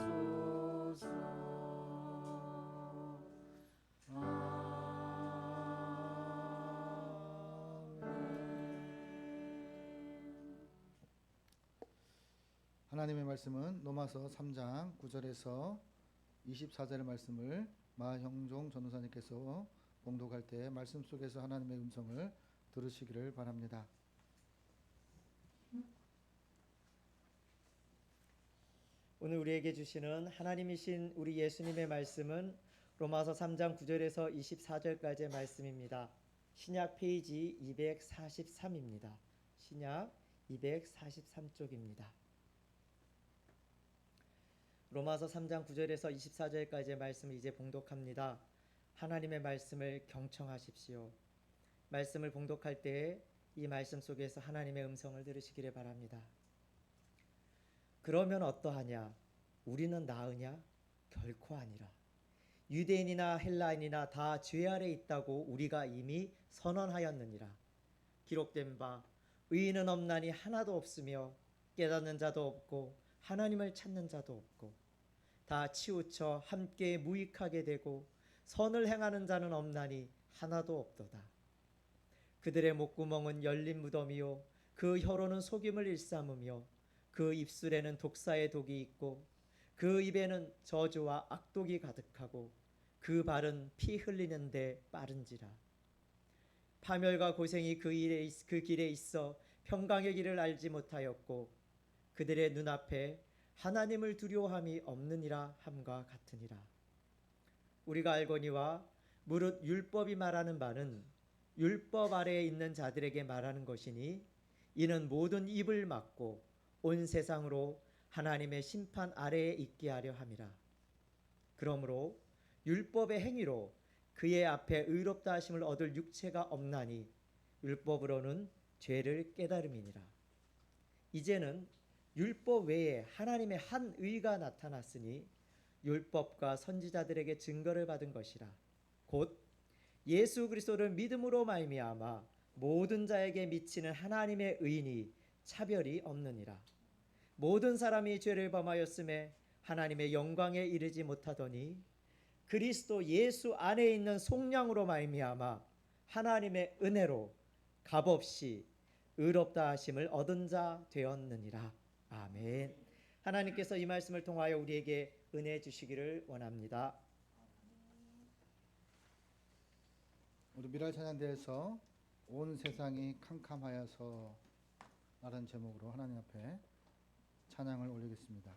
하나님의 말씀은 로마서 3장 9절에서 24절의 말씀을 마형종 전도사님께서 봉독할 때 말씀 속에서 하나님의 음성을 들으시기를 바랍니다. 오늘 우리에게 주시는 하나님이신 우리 예수님의 말씀은 로마서 3장 9절에서 24절까지의 말씀입니다. 신약 페이지 243입니다. 신약 243쪽입니다. 로마서 3장 9절에서 24절까지의 말씀을 이제 봉독합니다. 하나님의 말씀을 경청하십시오. 말씀을 봉독할 때 이 말씀 속에서 하나님의 음성을 들으시기를 바랍니다. 그러면 어떠하냐? 우리는 나으냐? 결코 아니라. 유대인이나 헬라인이나 다 죄 아래 있다고 우리가 이미 선언하였느니라. 기록된 바 의인은 없나니 하나도 없으며 깨닫는 자도 없고 하나님을 찾는 자도 없고 다 치우쳐 함께 무익하게 되고 선을 행하는 자는 없나니 하나도 없도다. 그들의 목구멍은 열린 무덤이요 그 혀로는 속임을 일삼으며 그 입술에는 독사의 독이 있고 그 입에는 저주와 악독이 가득하고 그 발은 피 흘리는데 빠른지라. 파멸과 고생이 그 길에 있어 평강의 길을 알지 못하였고 그들의 눈앞에 하나님을 두려워함이 없느니라 함과 같으니라. 우리가 알거니와 무릇 율법이 말하는 바는 율법 아래에 있는 자들에게 말하는 것이니 이는 모든 입을 막고 온 세상으로 하나님의 심판 아래에 있게 하려 함이라. 그러므로 율법의 행위로 그의 앞에 의롭다 하심을 얻을 육체가 없나니 율법으로는 죄를 깨달음이니라. 이제는 율법 외에 하나님의 한 의가 나타났으니 율법과 선지자들에게 증거를 받은 것이라. 곧 예수 그리스도를 믿음으로 말미암아 모든 자에게 미치는 하나님의 의인이 차별이 없느니라. 모든 사람이 죄를 범하였음에 하나님의 영광에 이르지 못하더니 그리스도 예수 안에 있는 속량으로 말미암아 하나님의 은혜로 값없이 의롭다 하심을 얻은 자 되었느니라. 아멘. 하나님께서 이 말씀을 통하여 우리에게 은혜 주시기를 원합니다. 우리 미랄 찬양대에서 온 세상이 캄캄하여서 라는 제목으로 하나님 앞에 찬양을 올리겠습니다.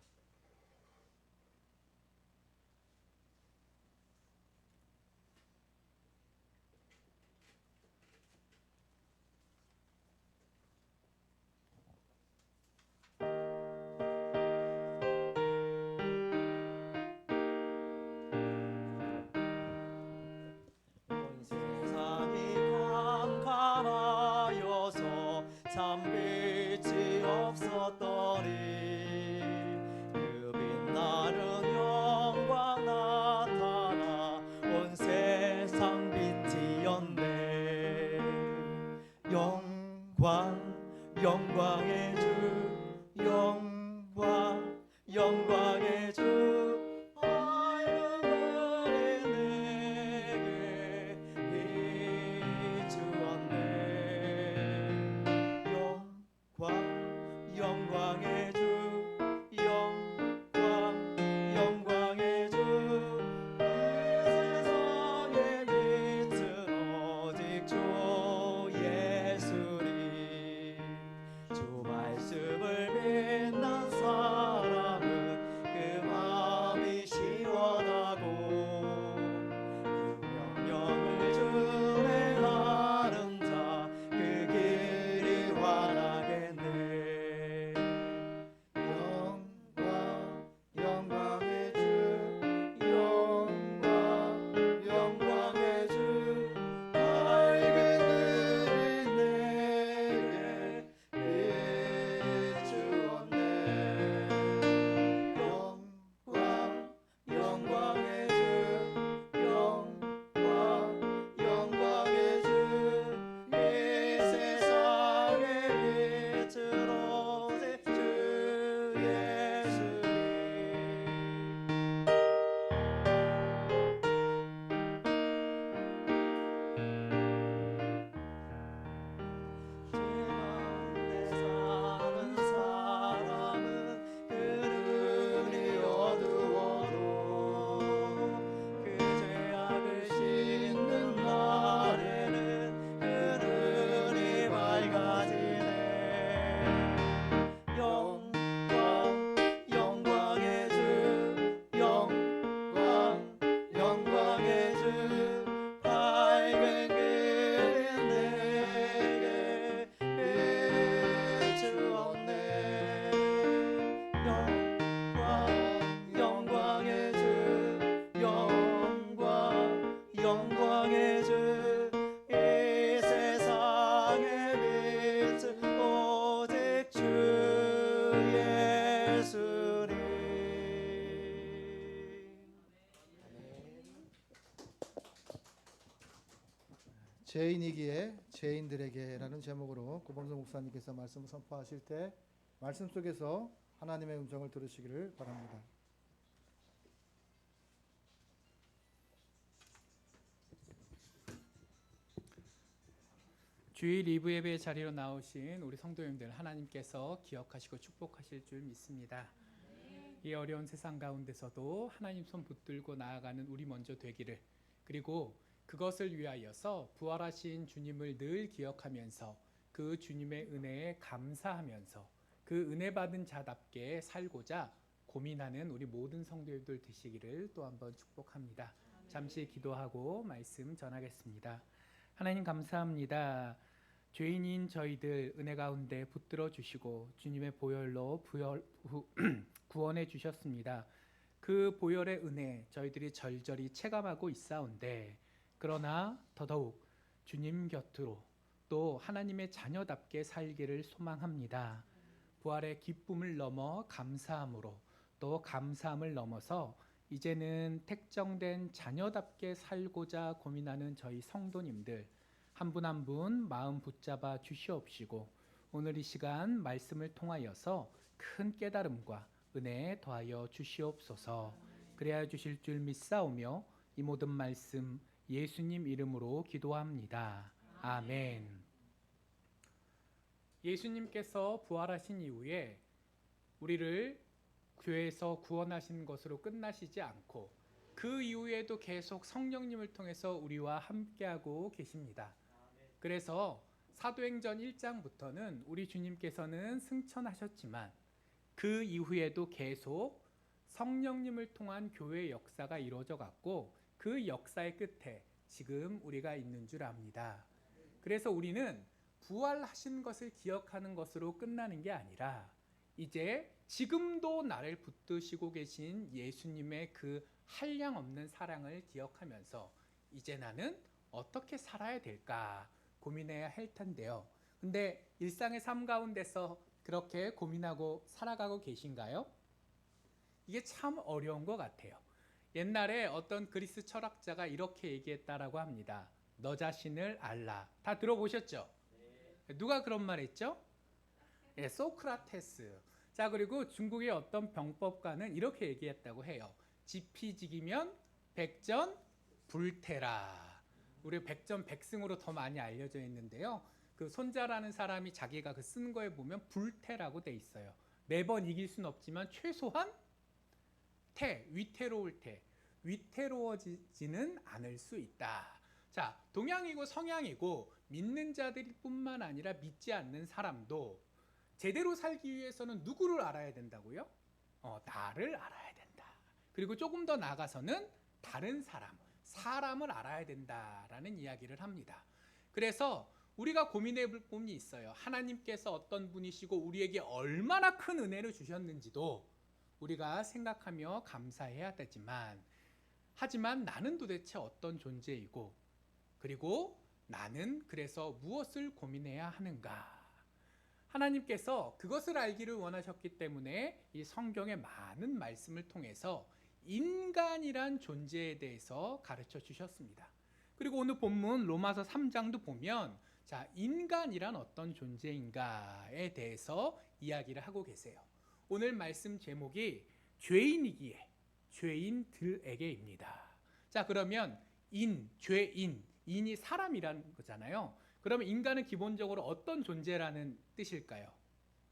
온 세상이 캄캄하여서 참 빛이 없었더니 그 빛나는 영광 나타나 온 세상 빛이었네. 영광의 주 영광의 주 영광의 주 영광의 주 이 세상의 빛은 오직 주 예수리. 주 죄인이기에 죄인들에게라는 제목으로 고범석 목사님께서 말씀을 선포하실 때 말씀 속에서 하나님의 음성을 들으시기를 바랍니다. 주일 리브 예배 자리로 나오신 우리 성도님들 하나님께서 기억하시고 축복하실 줄 믿습니다. 이 어려운 세상 가운데서도 하나님 손 붙들고 나아가는 우리 먼저 되기를, 그리고 그것을 위하여서 부활하신 주님을 늘 기억하면서 그 주님의 은혜에 감사하면서 그 은혜 받은 자답게 살고자 고민하는 우리 모든 성도들 되시기를 또 한번 축복합니다. 잠시 기도하고 말씀 전하겠습니다. 하나님 감사합니다. 죄인인 저희들 은혜 가운데 붙들어 주시고 주님의 보혈로 구원해 주셨습니다. 그 보혈의 은혜 저희들이 절절히 체감하고 있사온데, 그러나 더더욱 주님 곁으로 또 하나님의 자녀답게 살기를 소망합니다. 부활의 기쁨을 넘어 감사함으로, 또 감사함을 넘어서 이제는 택정된 자녀답게 살고자 고민하는 저희 성도님들 한 분 한 분 마음 붙잡아 주시옵시고, 오늘 이 시간 말씀을 통하여서 큰 깨달음과 은혜 더하여 주시옵소서. 그래야 주실 줄 믿사오며 이 모든 말씀 예수님 이름으로 기도합니다. 아멘. 예수님께서 부활하신 이후에 우리를 교회에서 구원하신 것으로 끝나시지 않고 그 이후에도 계속 성령님을 통해서 우리와 함께하고 계십니다. 그래서 사도행전 1장부터는 우리 주님께서는 승천하셨지만 그 이후에도 계속 성령님을 통한 교회의 역사가 이루어져 갔고, 그 역사의 끝에 지금 우리가 있는 줄 압니다. 그래서 우리는 부활하신 것을 기억하는 것으로 끝나는 게 아니라 이제 지금도 나를 붙드시고 계신 예수님의 그 한량없는 사랑을 기억하면서 이제 나는 어떻게 살아야 될까 고민해야 할 텐데요. 근데 일상의 삶 가운데서 그렇게 고민하고 살아가고 계신가요? 이게 참 어려운 것 같아요. 옛날에 어떤 그리스 철학자가 이렇게 얘기했다라고 합니다. 너 자신을 알라. 다 들어보셨죠? 누가 그런 말 했죠? 예, 소크라테스. 자, 그리고 중국의 어떤 병법가는 이렇게 얘기했다고 해요. 지피지기면 백전 불태라. 우리 백전백승으로 더 많이 알려져 있는데요. 그 손자라는 사람이 자기가 그 쓴 거에 보면 불태라고 돼 있어요. 매번 이길 수는 없지만 최소한 위태로울 때 위태로워지지는 않을 수 있다. 자, 동양이고 성향이고 믿는 자들일 뿐만 아니라 믿지 않는 사람도 제대로 살기 위해서는 누구를 알아야 된다고요? 나를 알아야 된다. 그리고 조금 더 나아가서는 다른 사람을 알아야 된다라는 이야기를 합니다. 그래서 우리가 고민해 볼 부분이 있어요. 하나님께서 어떤 분이시고 우리에게 얼마나 큰 은혜를 주셨는지도 우리가 생각하며 감사해야 되지만, 하지만 나는 도대체 어떤 존재이고, 그리고 나는 그래서 무엇을 고민해야 하는가? 하나님께서 그것을 알기를 원하셨기 때문에 이 성경의 많은 말씀을 통해서 인간이란 존재에 대해서 가르쳐 주셨습니다. 그리고 오늘 본문 로마서 3장도 보면 자, 인간이란 어떤 존재인가에 대해서 이야기를 하고 계세요. 오늘 말씀 제목이 죄인이기에 죄인들에게입니다. 자, 그러면 죄인이 사람이라는 거잖아요. 그러면 인간은 기본적으로 어떤 존재라는 뜻일까요?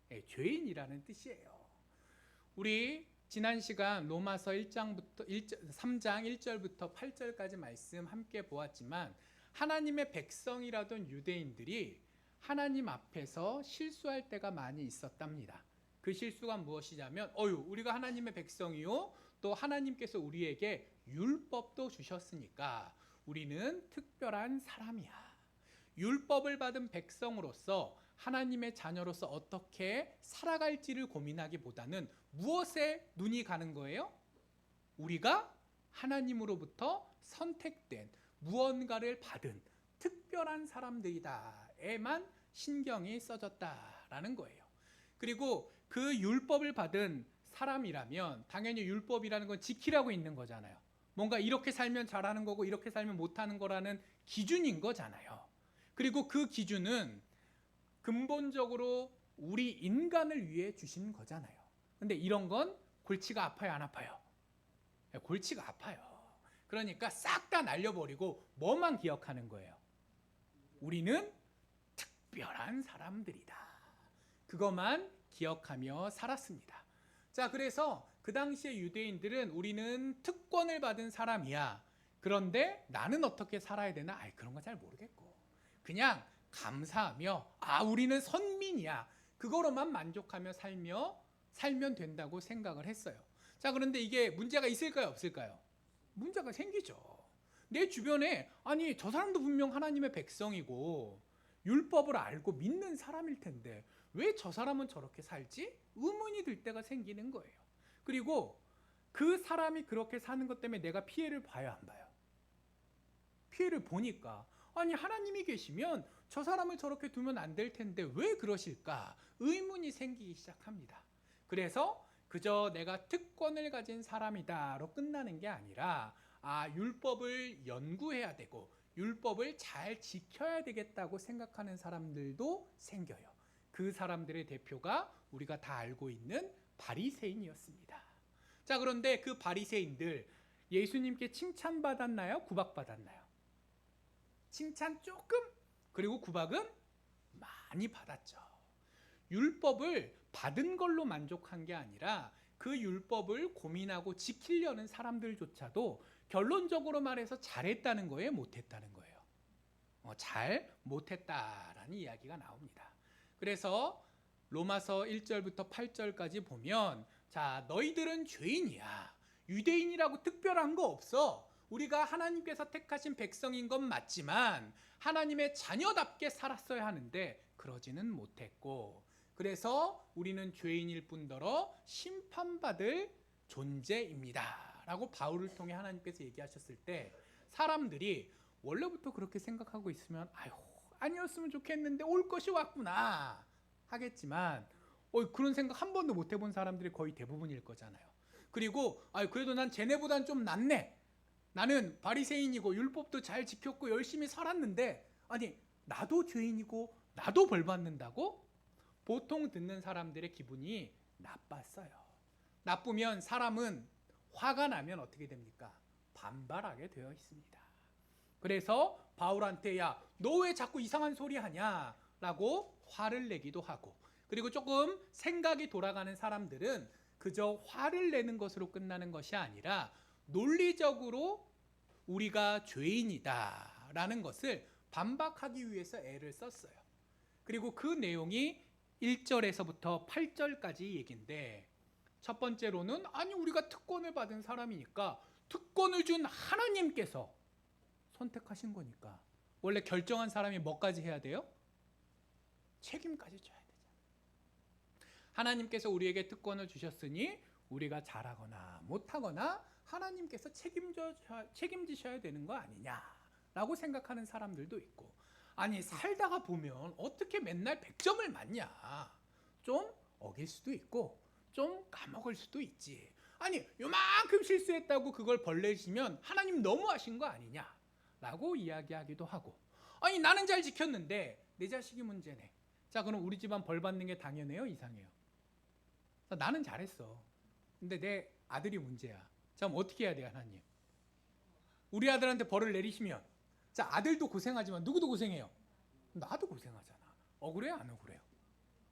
네, 죄인이라는 뜻이에요. 우리 지난 시간 로마서 3장 1절부터 8절까지 말씀 함께 보았지만, 하나님의 백성이라던 유대인들이 하나님 앞에서 실수할 때가 많이 있었답니다. 그 실수가 무엇이냐면 우리가 하나님의 백성이요, 또 하나님께서 우리에게 율법도 주셨으니까 우리는 특별한 사람이야. 율법을 받은 백성으로서 하나님의 자녀로서 어떻게 살아갈지를 고민하기보다는 무엇에 눈이 가는 거예요? 우리가 하나님으로부터 선택된 무언가를 받은 특별한 사람들이다에만 신경이 써졌다라는 거예요. 그리고 그 율법을 받은 사람이라면 당연히 율법이라는 건 지키라고 있는 거잖아요. 뭔가 이렇게 살면 잘하는 거고 이렇게 살면 못하는 거라는 기준인 거잖아요. 그리고 그 기준은 근본적으로 우리 인간을 위해 주신 거잖아요. 근데 이런 건 골치가 아파요, 안 아파요? 골치가 아파요. 그러니까 싹 다 날려버리고 뭐만 기억하는 거예요? 우리는 특별한 사람들이다. 그것만 기억하며 살았습니다. 자, 그래서 그 당시에 유대인들은 우리는 특권을 받은 사람이야. 그런데 나는 어떻게 살아야 되나? 그런 거 잘 모르겠고. 그냥 감사하며 우리는 선민이야. 그거로만 만족하며 살면 된다고 생각을 했어요. 자, 그런데 이게 문제가 있을까요, 없을까요? 문제가 생기죠. 내 주변에 저 사람도 분명 하나님의 백성이고 율법을 알고 믿는 사람일 텐데 왜 저 사람은 저렇게 살지? 의문이 들 때가 생기는 거예요. 그리고 그 사람이 그렇게 사는 것 때문에 내가 피해를 봐야 안 봐요? 피해를 보니까 하나님이 계시면 저 사람을 저렇게 두면 안 될 텐데 왜 그러실까? 의문이 생기기 시작합니다. 그래서 그저 내가 특권을 가진 사람이다로 끝나는 게 아니라 율법을 연구해야 되고 율법을 잘 지켜야 되겠다고 생각하는 사람들도 생겨요. 그 사람들의 대표가 우리가 다 알고 있는 바리새인이었습니다. 자, 그런데 그 바리새인들 예수님께 칭찬받았나요? 구박받았나요? 칭찬 조금, 그리고 구박은 많이 받았죠. 율법을 받은 걸로 만족한 게 아니라 그 율법을 고민하고 지키려는 사람들조차도 결론적으로 말해서 잘했다는 거예요, 못했다는 거예요? 잘 못했다라는 이야기가 나옵니다. 그래서 로마서 1절부터 8절까지 보면 자, 너희들은 죄인이야. 유대인이라고 특별한 거 없어. 우리가 하나님께서 택하신 백성인 건 맞지만 하나님의 자녀답게 살았어야 하는데 그러지는 못했고, 그래서 우리는 죄인일 뿐더러 심판받을 존재입니다 라고 바울을 통해 하나님께서 얘기하셨을 때 사람들이 원래부터 그렇게 생각하고 있으면 아니었으면 좋겠는데 올 것이 왔구나 하겠지만 그런 생각 한 번도 못 해본 사람들이 거의 대부분일 거잖아요. 그리고 그래도 난 쟤네보단 좀 낫네. 나는 바리새인이고 율법도 잘 지켰고 열심히 살았는데 나도 죄인이고 나도 벌 받는다고? 보통 듣는 사람들의 기분이 나빴어요. 나쁘면 사람은 화가 나면 어떻게 됩니까? 반발하게 되어 있습니다. 그래서 바울한테 너 왜 자꾸 이상한 소리 하냐? 라고 화를 내기도 하고, 그리고 조금 생각이 돌아가는 사람들은 그저 화를 내는 것으로 끝나는 것이 아니라 논리적으로 우리가 죄인이다 라는 것을 반박하기 위해서 애를 썼어요. 그리고 그 내용이 1절에서부터 8절까지 얘기인데, 첫 번째로는 우리가 특권을 받은 사람이니까 특권을 준 하나님께서 선택하신 거니까 원래 결정한 사람이 뭐까지 해야 돼요? 책임까지 져야 되잖아요. 하나님께서 우리에게 특권을 주셨으니 우리가 잘하거나 못하거나 하나님께서 책임지셔야 되는 거 아니냐라고 생각하는 사람들도 있고, 살다가 보면 어떻게 맨날 100점을 맞냐, 좀 어길 수도 있고 좀 까먹을 수도 있지. 요만큼 실수했다고 그걸 벌 내시면 하나님 너무하신 거 아니냐라고 이야기하기도 하고, 나는 잘 지켰는데 내 자식이 문제네. 자, 그럼 우리 집안 벌 받는 게 당연해요, 이상해요? 나는 잘했어. 근데 내 아들이 문제야. 자, 그럼 어떻게 해야 돼요, 하나님? 우리 아들한테 벌을 내리시면, 자, 아들도 고생하지만 누구도 고생해요? 나도 고생하잖아. 억울해요, 안 억울해요?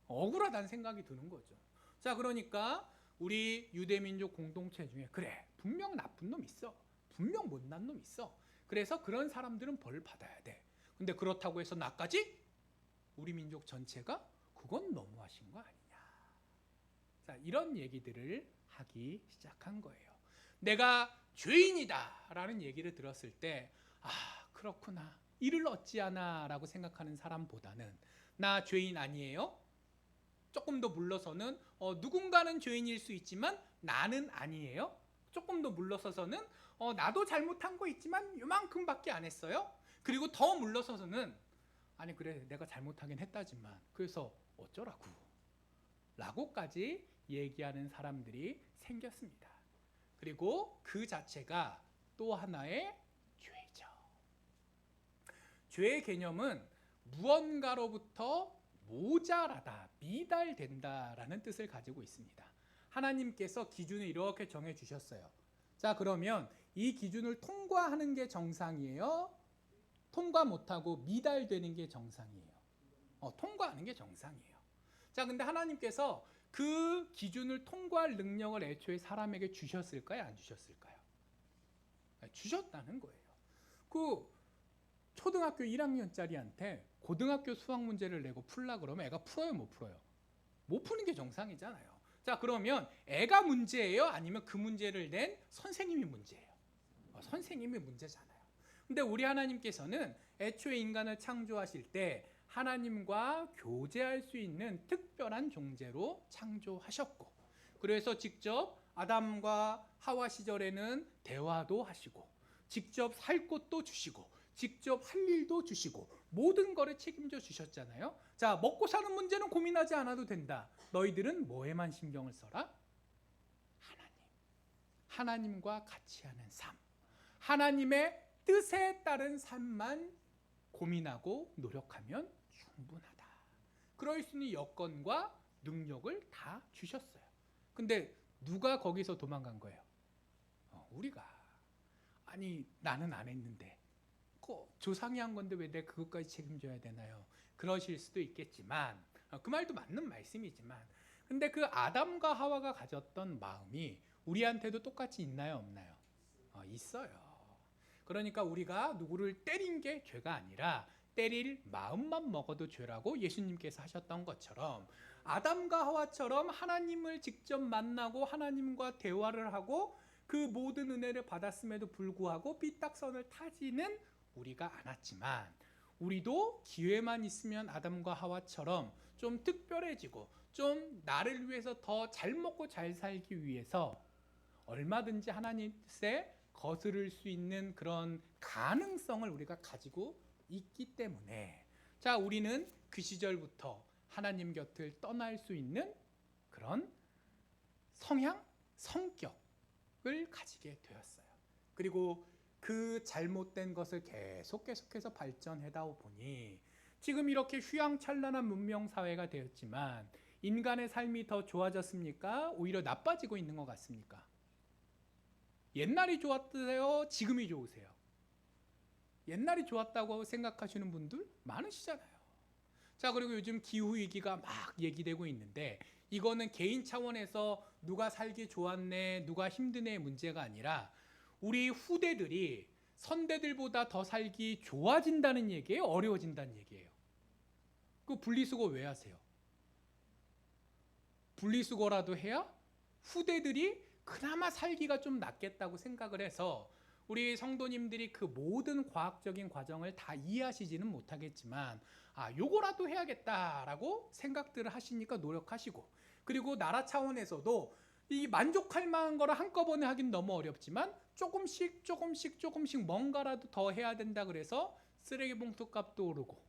억울하다는 생각이 드는 거죠. 자, 그러니까 우리 유대민족 공동체 중에 그래, 분명 나쁜 놈 있어. 분명 못난 놈 있어. 그래서 그런 사람들은 벌 받아야 돼. 근데 그렇다고 해서 나까지? 우리 민족 전체가? 그건 너무하신 거 아니냐. 자, 이런 얘기들을 하기 시작한 거예요. 내가 죄인이다 라는 얘기를 들었을 때 그렇구나, 이를 어찌하나 라고 생각하는 사람보다는 나 죄인 아니에요? 조금 더 물러서는 누군가는 죄인일 수 있지만 나는 아니에요? 조금 더 물러서서는 나도 잘못한 거 있지만 요만큼밖에 안 했어요? 그리고 더 물러서서는 그래, 내가 잘못하긴 했다지만 그래서 어쩌라고 라고까지 얘기하는 사람들이 생겼습니다. 그리고 그 자체가 또 하나의 죄죠. 죄의 개념은 무언가로부터 모자라다, 미달된다라는 뜻을 가지고 있습니다. 하나님께서 기준을 이렇게 정해 주셨어요. 자, 그러면 이 기준을 통과하는 게 정상이에요? 통과 못하고 미달되는 게 정상이에요? 통과하는 게 정상이에요. 자, 근데 하나님께서 그 기준을 통과할 능력을 애초에 사람에게 주셨을까요? 안 주셨을까요? 주셨다는 거예요. 그 초등학교 1학년짜리한테 고등학교 수학 문제를 내고 풀라 그러면 애가 풀어요, 못 풀어요? 못 푸는 게 정상이잖아요. 자, 그러면 애가 문제예요? 아니면 그 문제를 낸 선생님이 문제예요? 선생님이 문제잖아요. 근데 우리 하나님께서는 애초에 인간을 창조하실 때 하나님과 교제할 수 있는 특별한 존재로 창조하셨고, 그래서 직접 아담과 하와 시절에는 대화도 하시고, 직접 살 곳도 주시고, 직접 할 일도 주시고, 모든 거를 책임져 주셨잖아요. 자, 먹고 사는 문제는 고민하지 않아도 된다. 너희들은 뭐에만 신경을 써라? 하나님과 같이 하는 삶, 하나님의 뜻에 따른 삶만 고민하고 노력하면 충분하다. 그럴 수 있는 여건과 능력을 다 주셨어요. 근데 누가 거기서 도망간 거예요? 우리가. 아니, 나는 안 했는데, 조상이 한 건데 왜 내가 그것까지 책임져야 되나요? 그러실 수도 있겠지만, 그 말도 맞는 말씀이지만, 근데 그 아담과 하와가 가졌던 마음이 우리한테도 똑같이 있나요, 없나요? 있어요. 그러니까 우리가 누구를 때린 게 죄가 아니라 때릴 마음만 먹어도 죄라고 예수님께서 하셨던 것처럼, 아담과 하와처럼 하나님을 직접 만나고 하나님과 대화를 하고 그 모든 은혜를 받았음에도 불구하고 삐딱선을 타지는 우리가 않았지만, 우리도 기회만 있으면 아담과 하와처럼 좀 특별해지고 좀 나를 위해서 더 잘 먹고 잘 살기 위해서 얼마든지 하나님 뜻에 거스를 수 있는 그런 가능성을 우리가 가지고 있기 때문에, 자, 우리는 그 시절부터 하나님 곁을 떠날 수 있는 그런 성향, 성격을 가지게 되었어요. 그리고 그 잘못된 것을 계속해서 발전하다 보니 지금 이렇게 휘황찬란한 문명사회가 되었지만 인간의 삶이 더 좋아졌습니까? 오히려 나빠지고 있는 것 같습니까? 옛날이 좋았대요? 지금이 좋으세요? 옛날이 좋았다고 생각하시는 분들 많으시잖아요. 자, 그리고 요즘 기후위기가 막 얘기되고 있는데, 이거는 개인 차원에서 누가 살기 좋았네, 누가 힘드네의 문제가 아니라 우리 후대들이 선대들보다 더 살기 좋아진다는 얘기예요? 어려워진다는 얘기예요? 그 분리수거 왜 하세요? 분리수거라도 해야 후대들이 그나마 살기가 좀 낫겠다고 생각을 해서, 우리 성도님들이 그 모든 과학적인 과정을 다 이해하시지는 못하겠지만, 요거라도 해야겠다라고 생각들을 하시니까 노력하시고, 그리고 나라 차원에서도 이 만족할 만한 거를 한꺼번에 하긴 너무 어렵지만 조금씩 뭔가라도 더 해야 된다 그래서 쓰레기 봉투 값도 오르고,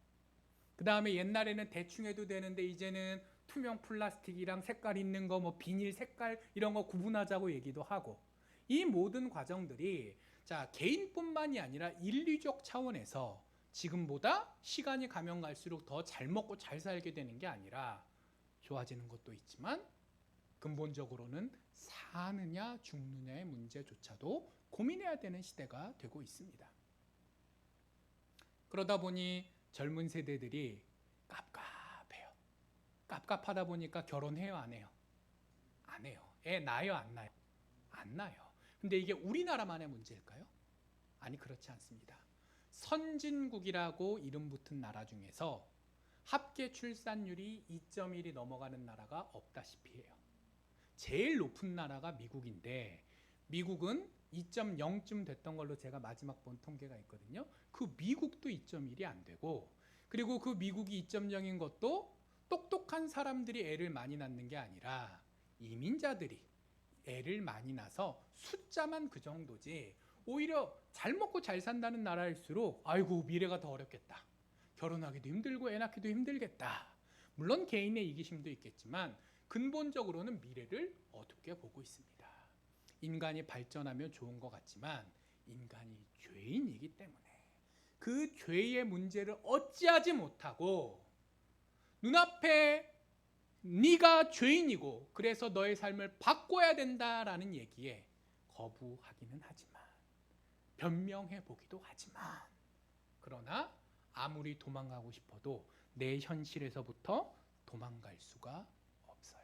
그 다음에 옛날에는 대충 해도 되는데 이제는 투명 플라스틱이랑 색깔 있는 거, 뭐 비닐 색깔 이런 거 구분하자고 얘기도 하고, 이 모든 과정들이 자, 개인뿐만이 아니라 인류적 차원에서 지금보다 시간이 가면 갈수록 더 잘 먹고 잘 살게 되는 게 아니라 좋아지는 것도 있지만, 근본적으로는 사느냐 죽느냐의 문제조차도 고민해야 되는 시대가 되고 있습니다. 그러다 보니 젊은 세대들이 깝깝해요. 깝깝하다 보니까 결혼해요, 안 해요? 안 해요. 애 낳아요, 안 낳아요? 안 낳아요. 근데 이게 우리나라만의 문제일까요? 아니, 그렇지 않습니다. 선진국이라고 이름 붙은 나라 중에서 합계 출산율이 2.1이 넘어가는 나라가 없다시피 해요. 제일 높은 나라가 미국인데, 미국은 2.0쯤 됐던 걸로 제가 마지막 본 통계가 있거든요. 그 미국도 2.1이 안 되고, 그리고 그 미국이 2.0인 것도 똑똑한 사람들이 애를 많이 낳는 게 아니라 이민자들이 애를 많이 낳아서 숫자만 그 정도지, 오히려 잘 먹고 잘 산다는 나라일수록 아이고 미래가 더 어렵겠다, 결혼하기도 힘들고 애 낳기도 힘들겠다. 물론 개인의 이기심도 있겠지만 근본적으로는 미래를 어둡게 보고 있습니다. 인간이 발전하면 좋은 것 같지만 인간이 죄인이기 때문에 그 죄의 문제를 어찌하지 못하고 눈앞에 네가 죄인이고 그래서 너의 삶을 바꿔야 된다라는 얘기에 거부하기는 하지만 변명해 보기도 하지만 그러나 아무리 도망가고 싶어도 내 현실에서부터 도망갈 수가 없어요.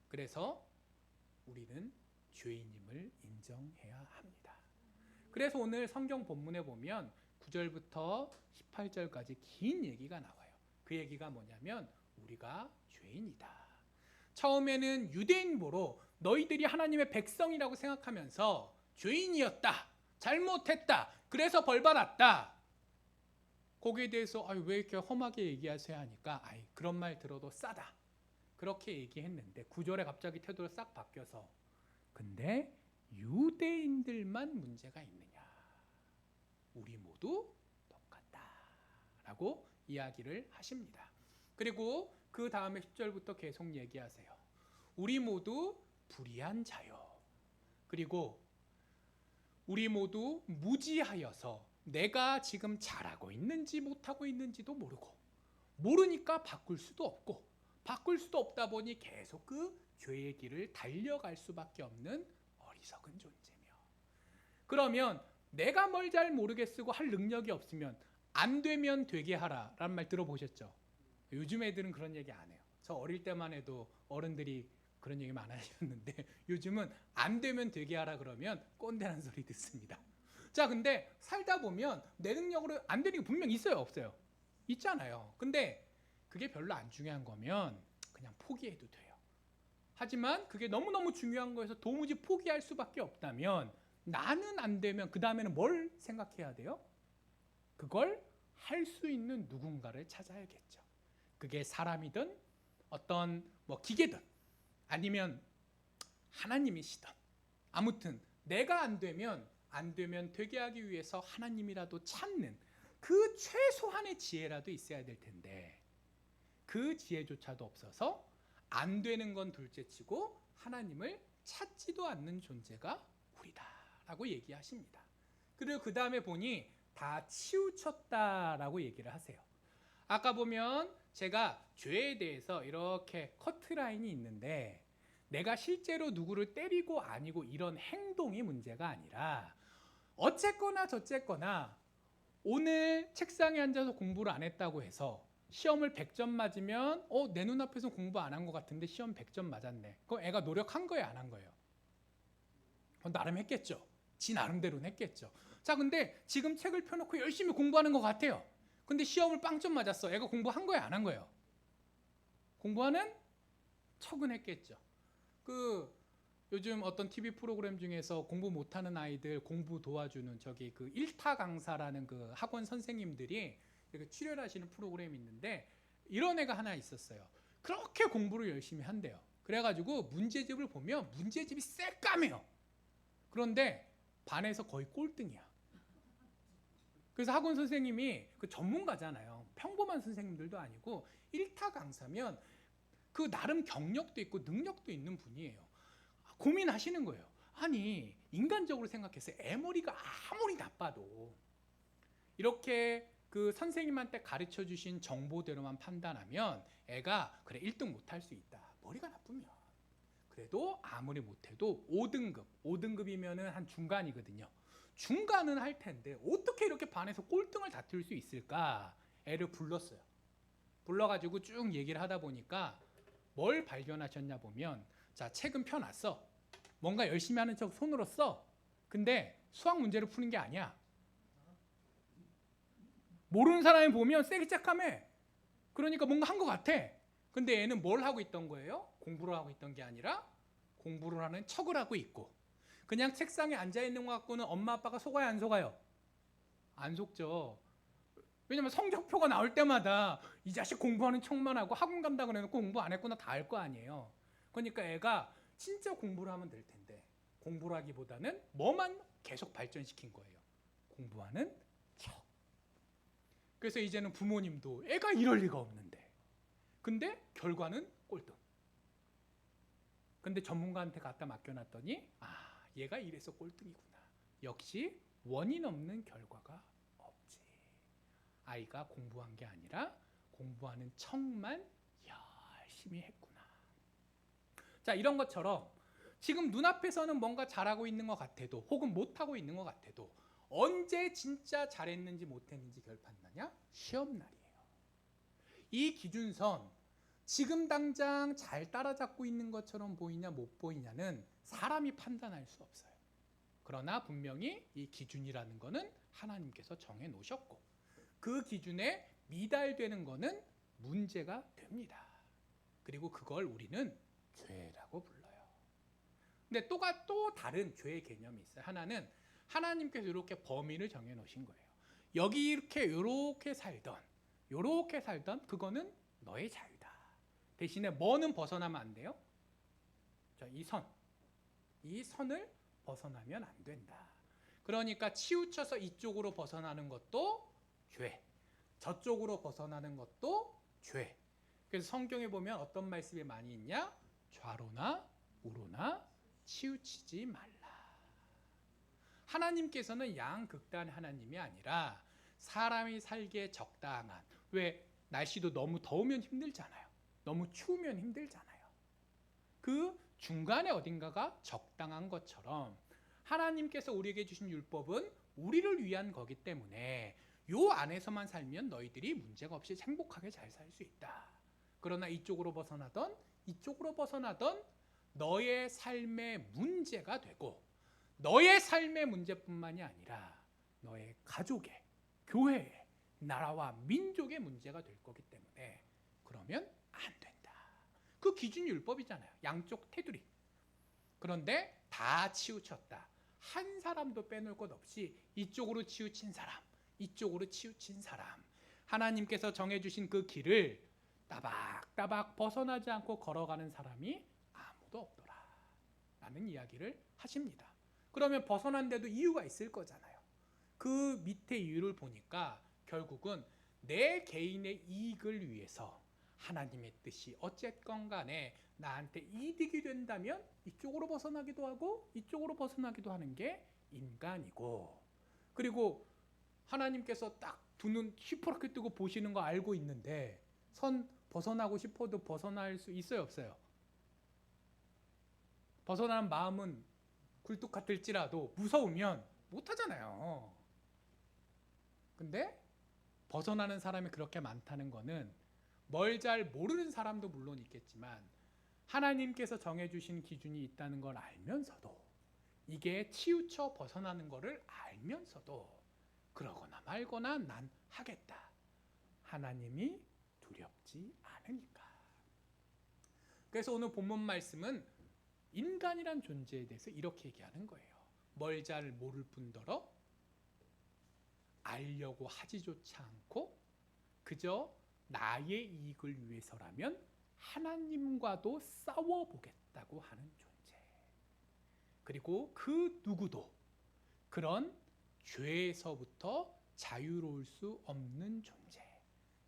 그래서 우리는 죄인임을 인정해야 합니다. 그래서 오늘 성경 본문에 보면 9절부터 18절까지 긴 얘기가 나와요. 그 얘기가 뭐냐면 우리가 죄인이다. 처음에는 유대인보로 너희들이 하나님의 백성이라고 생각하면서 죄인이었다. 잘못했다. 그래서 벌받았다. 거기에 대해서 왜 이렇게 험하게 얘기하세요 하니까 그런 말 들어도 싸다. 그렇게 얘기했는데 9절에 갑자기 태도가 싹 바뀌어서 근데 유대인들만 문제가 있느냐? 우리 모두 똑같다. 라고 이야기를 하십니다. 그리고 그 다음에 10절부터 계속 얘기하세요. 우리 모두 불의한 자요. 그리고 우리 모두 무지하여서 내가 지금 잘하고 있는지 못하고 있는지도 모르니까 바꿀 수도 없고 바꿀 수도 없다 보니 계속 그 죄의 길을 달려갈 수밖에 없는 어리석은 존재며 그러면 내가 뭘 잘 모르겠고 할 능력이 없으면 안 되면 되게 하라 라는 말 들어보셨죠? 요즘 애들은 그런 얘기 안 해요. 저 어릴 때만 해도 어른들이 그런 얘기 많이 하셨는데 요즘은 안 되면 되게 하라 그러면 꼰대라는 소리 듣습니다. 자, 근데 살다 보면 내 능력으로 안 되는 게 분명 있어요, 없어요? 있잖아요. 근데 그게 별로 안 중요한 거면 그냥 포기해도 돼요. 하지만 그게 너무너무 중요한 거여서 도무지 포기할 수밖에 없다면 나는 안 되면 그 다음에는 뭘 생각해야 돼요? 그걸 할 수 있는 누군가를 찾아야겠죠. 그게 사람이든 어떤 기계든 아니면 하나님이시든 아무튼 내가 안 되면 되게 하기 위해서 하나님이라도 찾는 그 최소한의 지혜라도 있어야 될 텐데 그 지혜조차도 없어서 안 되는 건 둘째치고 하나님을 찾지도 않는 존재가 우리다라고 얘기하십니다. 그리고 그 다음에 보니 다 치우쳤다라고 얘기를 하세요. 아까 보면 제가 죄에 대해서 이렇게 커트라인이 있는데 내가 실제로 누구를 때리고 아니고 이런 행동이 문제가 아니라 어쨌거나 저쨌거나 오늘 책상에 앉아서 공부를 안 했다고 해서 시험을 100점 맞으면 내 눈앞에서 공부 안 한 것 같은데 시험 100점 맞았네. 그럼 애가 노력한 거예요, 안 한 거예요? 나름 했겠죠. 지 나름대로는 했겠죠. 자, 근데 지금 책을 펴놓고 열심히 공부하는 것 같아요. 근데 시험을 빵점 맞았어. 애가 공부한 거예요, 안 한 거예요? 공부하는 척은 했겠죠. 요즘 어떤 TV 프로그램 중에서 공부 못하는 아이들 공부 도와주는 그 일타 강사라는 그 학원 선생님들이 출연을 하시는 프로그램이 있는데 이런 애가 하나 있었어요. 그렇게 공부를 열심히 한대요. 그래가지고 문제집을 보면 문제집이 새까매요. 그런데 반에서 거의 꼴등이야. 그래서 학원 선생님이 그 전문가잖아요. 평범한 선생님들도 아니고 일타 강사면 그 나름 경력도 있고 능력도 있는 분이에요. 고민하시는 거예요. 아니 인간적으로 생각해서 애머리가 아무리 나빠도 이렇게 그 선생님한테 가르쳐 주신 정보대로만 판단하면 애가 그래 1등 못할 수 있다. 머리가 나쁘면 그래도 아무리 못해도 5등급이면은 한 중간이거든요. 중간은 할 텐데 어떻게 이렇게 반에서 꼴등을 다툴 수 있을까? 애를 불렀어요. 불러가지고 쭉 얘기를 하다 보니까 뭘 발견하셨냐 보면 자, 책은 펴놨어. 뭔가 열심히 하는 척 손으로 써. 근데 수학 문제를 푸는 게 아니야. 모르는 사람이 보면 세게 짝하매. 그러니까 뭔가 한 것 같아. 근데 얘는 뭘 하고 있던 거예요? 공부를 하고 있던 게 아니라 공부를 하는 척을 하고 있고 그냥 책상에 앉아있는 것 갖고는 엄마 아빠가 속아요, 안 속아요? 안 속죠. 왜냐면 성적표가 나올 때마다 이 자식 공부하는 척만 하고 학원 간다고 해놓고 공부 안 했구나 다 알 거 아니에요. 그러니까 애가 진짜 공부를 하면 될 텐데 공부를 하기보다는 뭐만 계속 발전시킨 거예요. 공부하는 척. 그래서 이제는 부모님도 애가 이럴 리가 없는데 근데 결과는 꼴등. 근데 전문가한테 갖다 맡겨놨더니 얘가 이래서 꼴등이구나. 역시 원인 없는 결과가 없지. 아이가 공부한 게 아니라 공부하는 척만 열심히 했구나. 자, 이런 것처럼 지금 눈앞에서는 뭔가 잘하고 있는 것 같아도 혹은 못하고 있는 것 같아도 언제 진짜 잘했는지 못했는지 결판나냐? 시험날이에요. 이 기준선 지금 당장 잘 따라잡고 있는 것처럼 보이냐 못 보이냐는 사람이 판단할 수 없어요. 그러나 분명히 이 기준이라는 거는 하나님께서 정해 놓으셨고 그 기준에 미달되는 거는 문제가 됩니다. 그리고 그걸 우리는 죄라고 불러요. 근데 또 다른 죄의 개념이 있어요. 하나는 하나님께서 이렇게 범위를 정해 놓으신 거예요. 여기 이렇게 살던 그거는 너의 자유다. 대신에 뭐는 벗어나면 안 돼요? 자, 이 선을 벗어나면 안 된다. 그러니까 치우쳐서 이쪽으로 벗어나는 것도 죄, 저쪽으로 벗어나는 것도 죄. 그래서 성경에 보면 어떤 말씀이 많이 있냐? 좌로나 우로나 치우치지 말라. 하나님께서는 양극단 하나님이 아니라 사람이 살기에 적당한, 왜 날씨도 너무 더우면 힘들잖아요. 너무 추우면 힘들잖아요. 그 중간에 어딘가가 적당한 것처럼 하나님께서 우리에게 주신 율법은 우리를 위한 거기 때문에 요 안에서만 살면 너희들이 문제가 없이 행복하게 잘 살 수 있다. 그러나 이쪽으로 벗어나던 너의 삶의 문제가 되고 너의 삶의 문제뿐만이 아니라 너의 가족의, 교회의, 나라와 민족의 문제가 될 거기 때문에 그러면 안 된다. 그 기준이 율법이잖아요. 양쪽 테두리. 그런데 다 치우쳤다. 한 사람도 빼놓을 것 없이 이쪽으로 치우친 사람, 이쪽으로 치우친 사람, 하나님께서 정해주신 그 길을 따박따박 벗어나지 않고 걸어가는 사람이 아무도 없더라 라는 이야기를 하십니다. 그러면 벗어난데도 이유가 있을 거잖아요. 그 밑에 이유를 보니까 결국은 내 개인의 이익을 위해서 하나님의 뜻이 어쨌건 간에 나한테 이득이 된다면 이쪽으로 벗어나기도 하고 이쪽으로 벗어나기도 하는 게 인간이고, 그리고 하나님께서 딱 두 눈 시퍼렇게 뜨고 보시는 거 알고 있는데 선 벗어나고 싶어도 벗어날 수 있어요, 없어요? 벗어나는 마음은 굴뚝 같을지라도 무서우면 못하잖아요. 근데 벗어나는 사람이 그렇게 많다는 거는 뭘 잘 모르는 사람도 물론 있겠지만 하나님께서 정해주신 기준이 있다는 걸 알면서도, 이게 치우쳐 벗어나는 거를 알면서도 그러거나 말거나 난 하겠다. 하나님이 두렵지 않으니까. 그래서 오늘 본문 말씀은 인간이란 존재에 대해서 이렇게 얘기하는 거예요. 뭘 잘 모를 뿐더러 알려고 하지조차 않고 그저 나의 이익을 위해서라면 하나님과도 싸워보겠다고 하는 존재. 그리고 그 누구도 그런 죄에서부터 자유로울 수 없는 존재.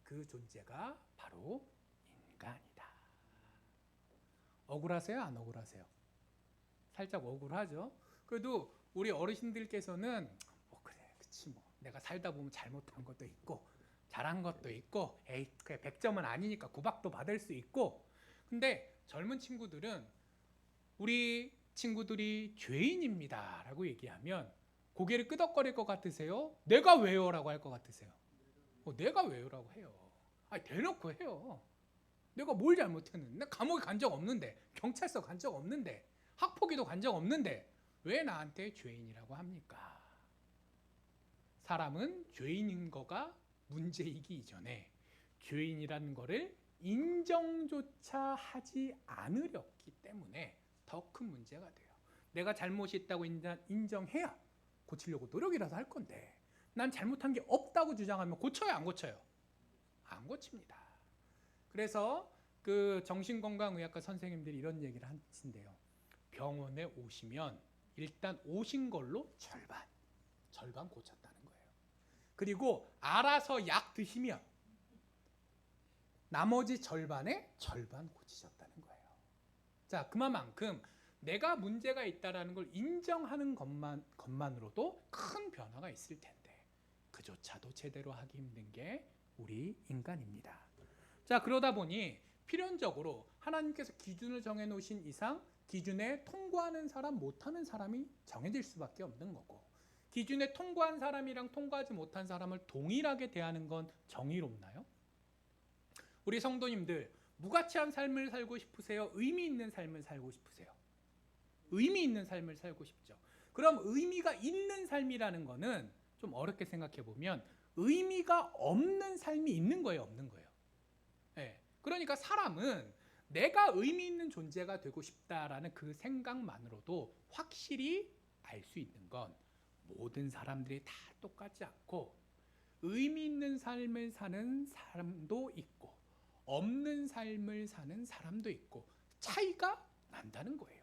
그 존재가 바로 인간이다. 억울하세요? 안 억울하세요? 살짝 억울하죠? 그래도 우리 어르신들께서는 그래, 그치 뭐 내가 살다 보면 잘못한 것도 있고 잘한 것도 있고 에이 그래 100점은 아니니까 구박도 받을 수 있고. 근데 젊은 친구들은 우리 친구들이 죄인입니다 라고 얘기하면 고개를 끄덕거릴 것 같으세요? 내가 왜요? 라고 할 것 같으세요? 내가 왜요? 라고 해요. 아니 대놓고 해요. 내가 뭘 잘못했는데, 내가 감옥에 간 적 없는데, 경찰서 간 적 없는데, 학폭위도 간 적 없는데 왜 나한테 죄인이라고 합니까? 사람은 죄인인 거가 문제이기 이전에 죄인이라는 거를 인정조차 하지 않으렸기 때문에 더 큰 문제가 돼요. 내가 잘못이 있다고 인정해야 고치려고 노력이라도 할 건데 난 잘못한 게 없다고 주장하면 고쳐요, 안 고쳐요? 안 고칩니다. 그래서 그 정신건강의학과 선생님들이 이런 얘기를 하신대요. 병원에 오시면 일단 오신 걸로 절반 고쳤다는 거예요. 그리고 알아서 약 드시면 나머지 절반 고치셨다는 거예요. 자, 그만큼 내가 문제가 있다라는 걸 인정하는 것만으로도 큰 변화가 있을 텐데 그조차도 제대로 하기 힘든 게 우리 인간입니다. 자, 그러다 보니 필연적으로 하나님께서 기준을 정해 놓으신 이상 기준에 통과하는 사람, 못하는 사람이 정해질 수밖에 없는 거고, 기준에 통과한 사람이랑 통과하지 못한 사람을 동일하게 대하는 건 정의롭나요? 우리 성도님들, 무가치한 삶을 살고 싶으세요? 의미 있는 삶을 살고 싶으세요? 의미 있는 삶을 살고 싶죠. 그럼 의미가 있는 삶이라는 거는 좀 어렵게 생각해 보면 의미가 없는 삶이 있는 거예요, 없는 거예요? 네. 그러니까 사람은 내가 의미 있는 존재가 되고 싶다라는 그 생각만으로도 확실히 알 수 있는 건 모든 사람들이 다 똑같지 않고 의미 있는 삶을 사는 사람도 있고 없는 삶을 사는 사람도 있고 차이가 난다는 거예요.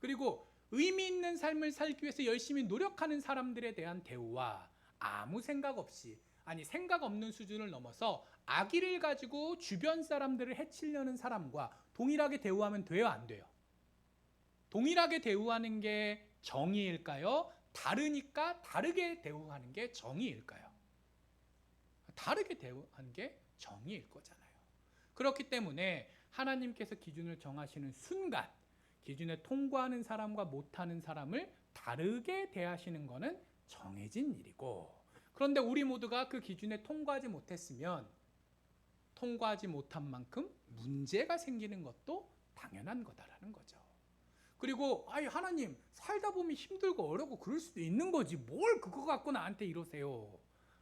그리고 의미 있는 삶을 살기 위해서 열심히 노력하는 사람들에 대한 대우와 아무 생각 없이, 아니 생각 없는 수준을 넘어서 악의를 가지고 주변 사람들을 해치려는 사람과 동일하게 대우하면 돼요, 안 돼요? 동일하게 대우하는 게 정의일까요? 다르니까 다르게 대우하는 게 정의일까요? 다르게 대우하는 게 정의일 거잖아요. 그렇기 때문에 하나님께서 기준을 정하시는 순간 기준에 통과하는 사람과 못하는 사람을 다르게 대하시는 것은 정해진 일이고, 그런데 우리 모두가 그 기준에 통과하지 못했으면 통과하지 못한 만큼 문제가 생기는 것도 당연한 거다라는 거죠. 그리고 아니 하나님, 살다 보면 힘들고 어렵고 그럴 수도 있는 거지 뭘 그거 갖고 나한테 이러세요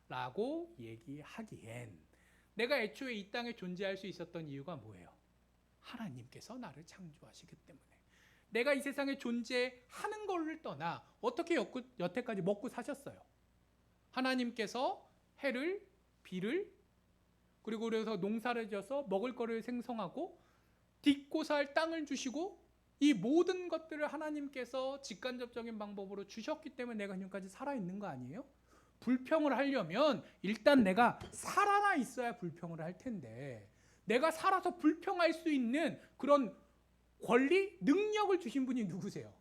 라고 얘기하기엔 내가 애초에 이 땅에 존재할 수 있었던 이유가 뭐예요? 하나님께서 나를 창조하시기 때문에. 내가 이 세상에 존재하는 것을 떠나 어떻게 여태까지 먹고 사셨어요? 하나님께서 해를, 비를, 그리고 그래서 농사를 지어서 먹을 거를 생성하고 딛고 살 땅을 주시고 이 모든 것들을 하나님께서 직간접적인 방법으로 주셨기 때문에 내가 지금까지 살아있는 거 아니에요? 불평을 하려면 일단 내가 살아나 있어야 불평을 할 텐데, 내가 살아서 불평할 수 있는 그런 권리, 능력을 주신 분이 누구세요?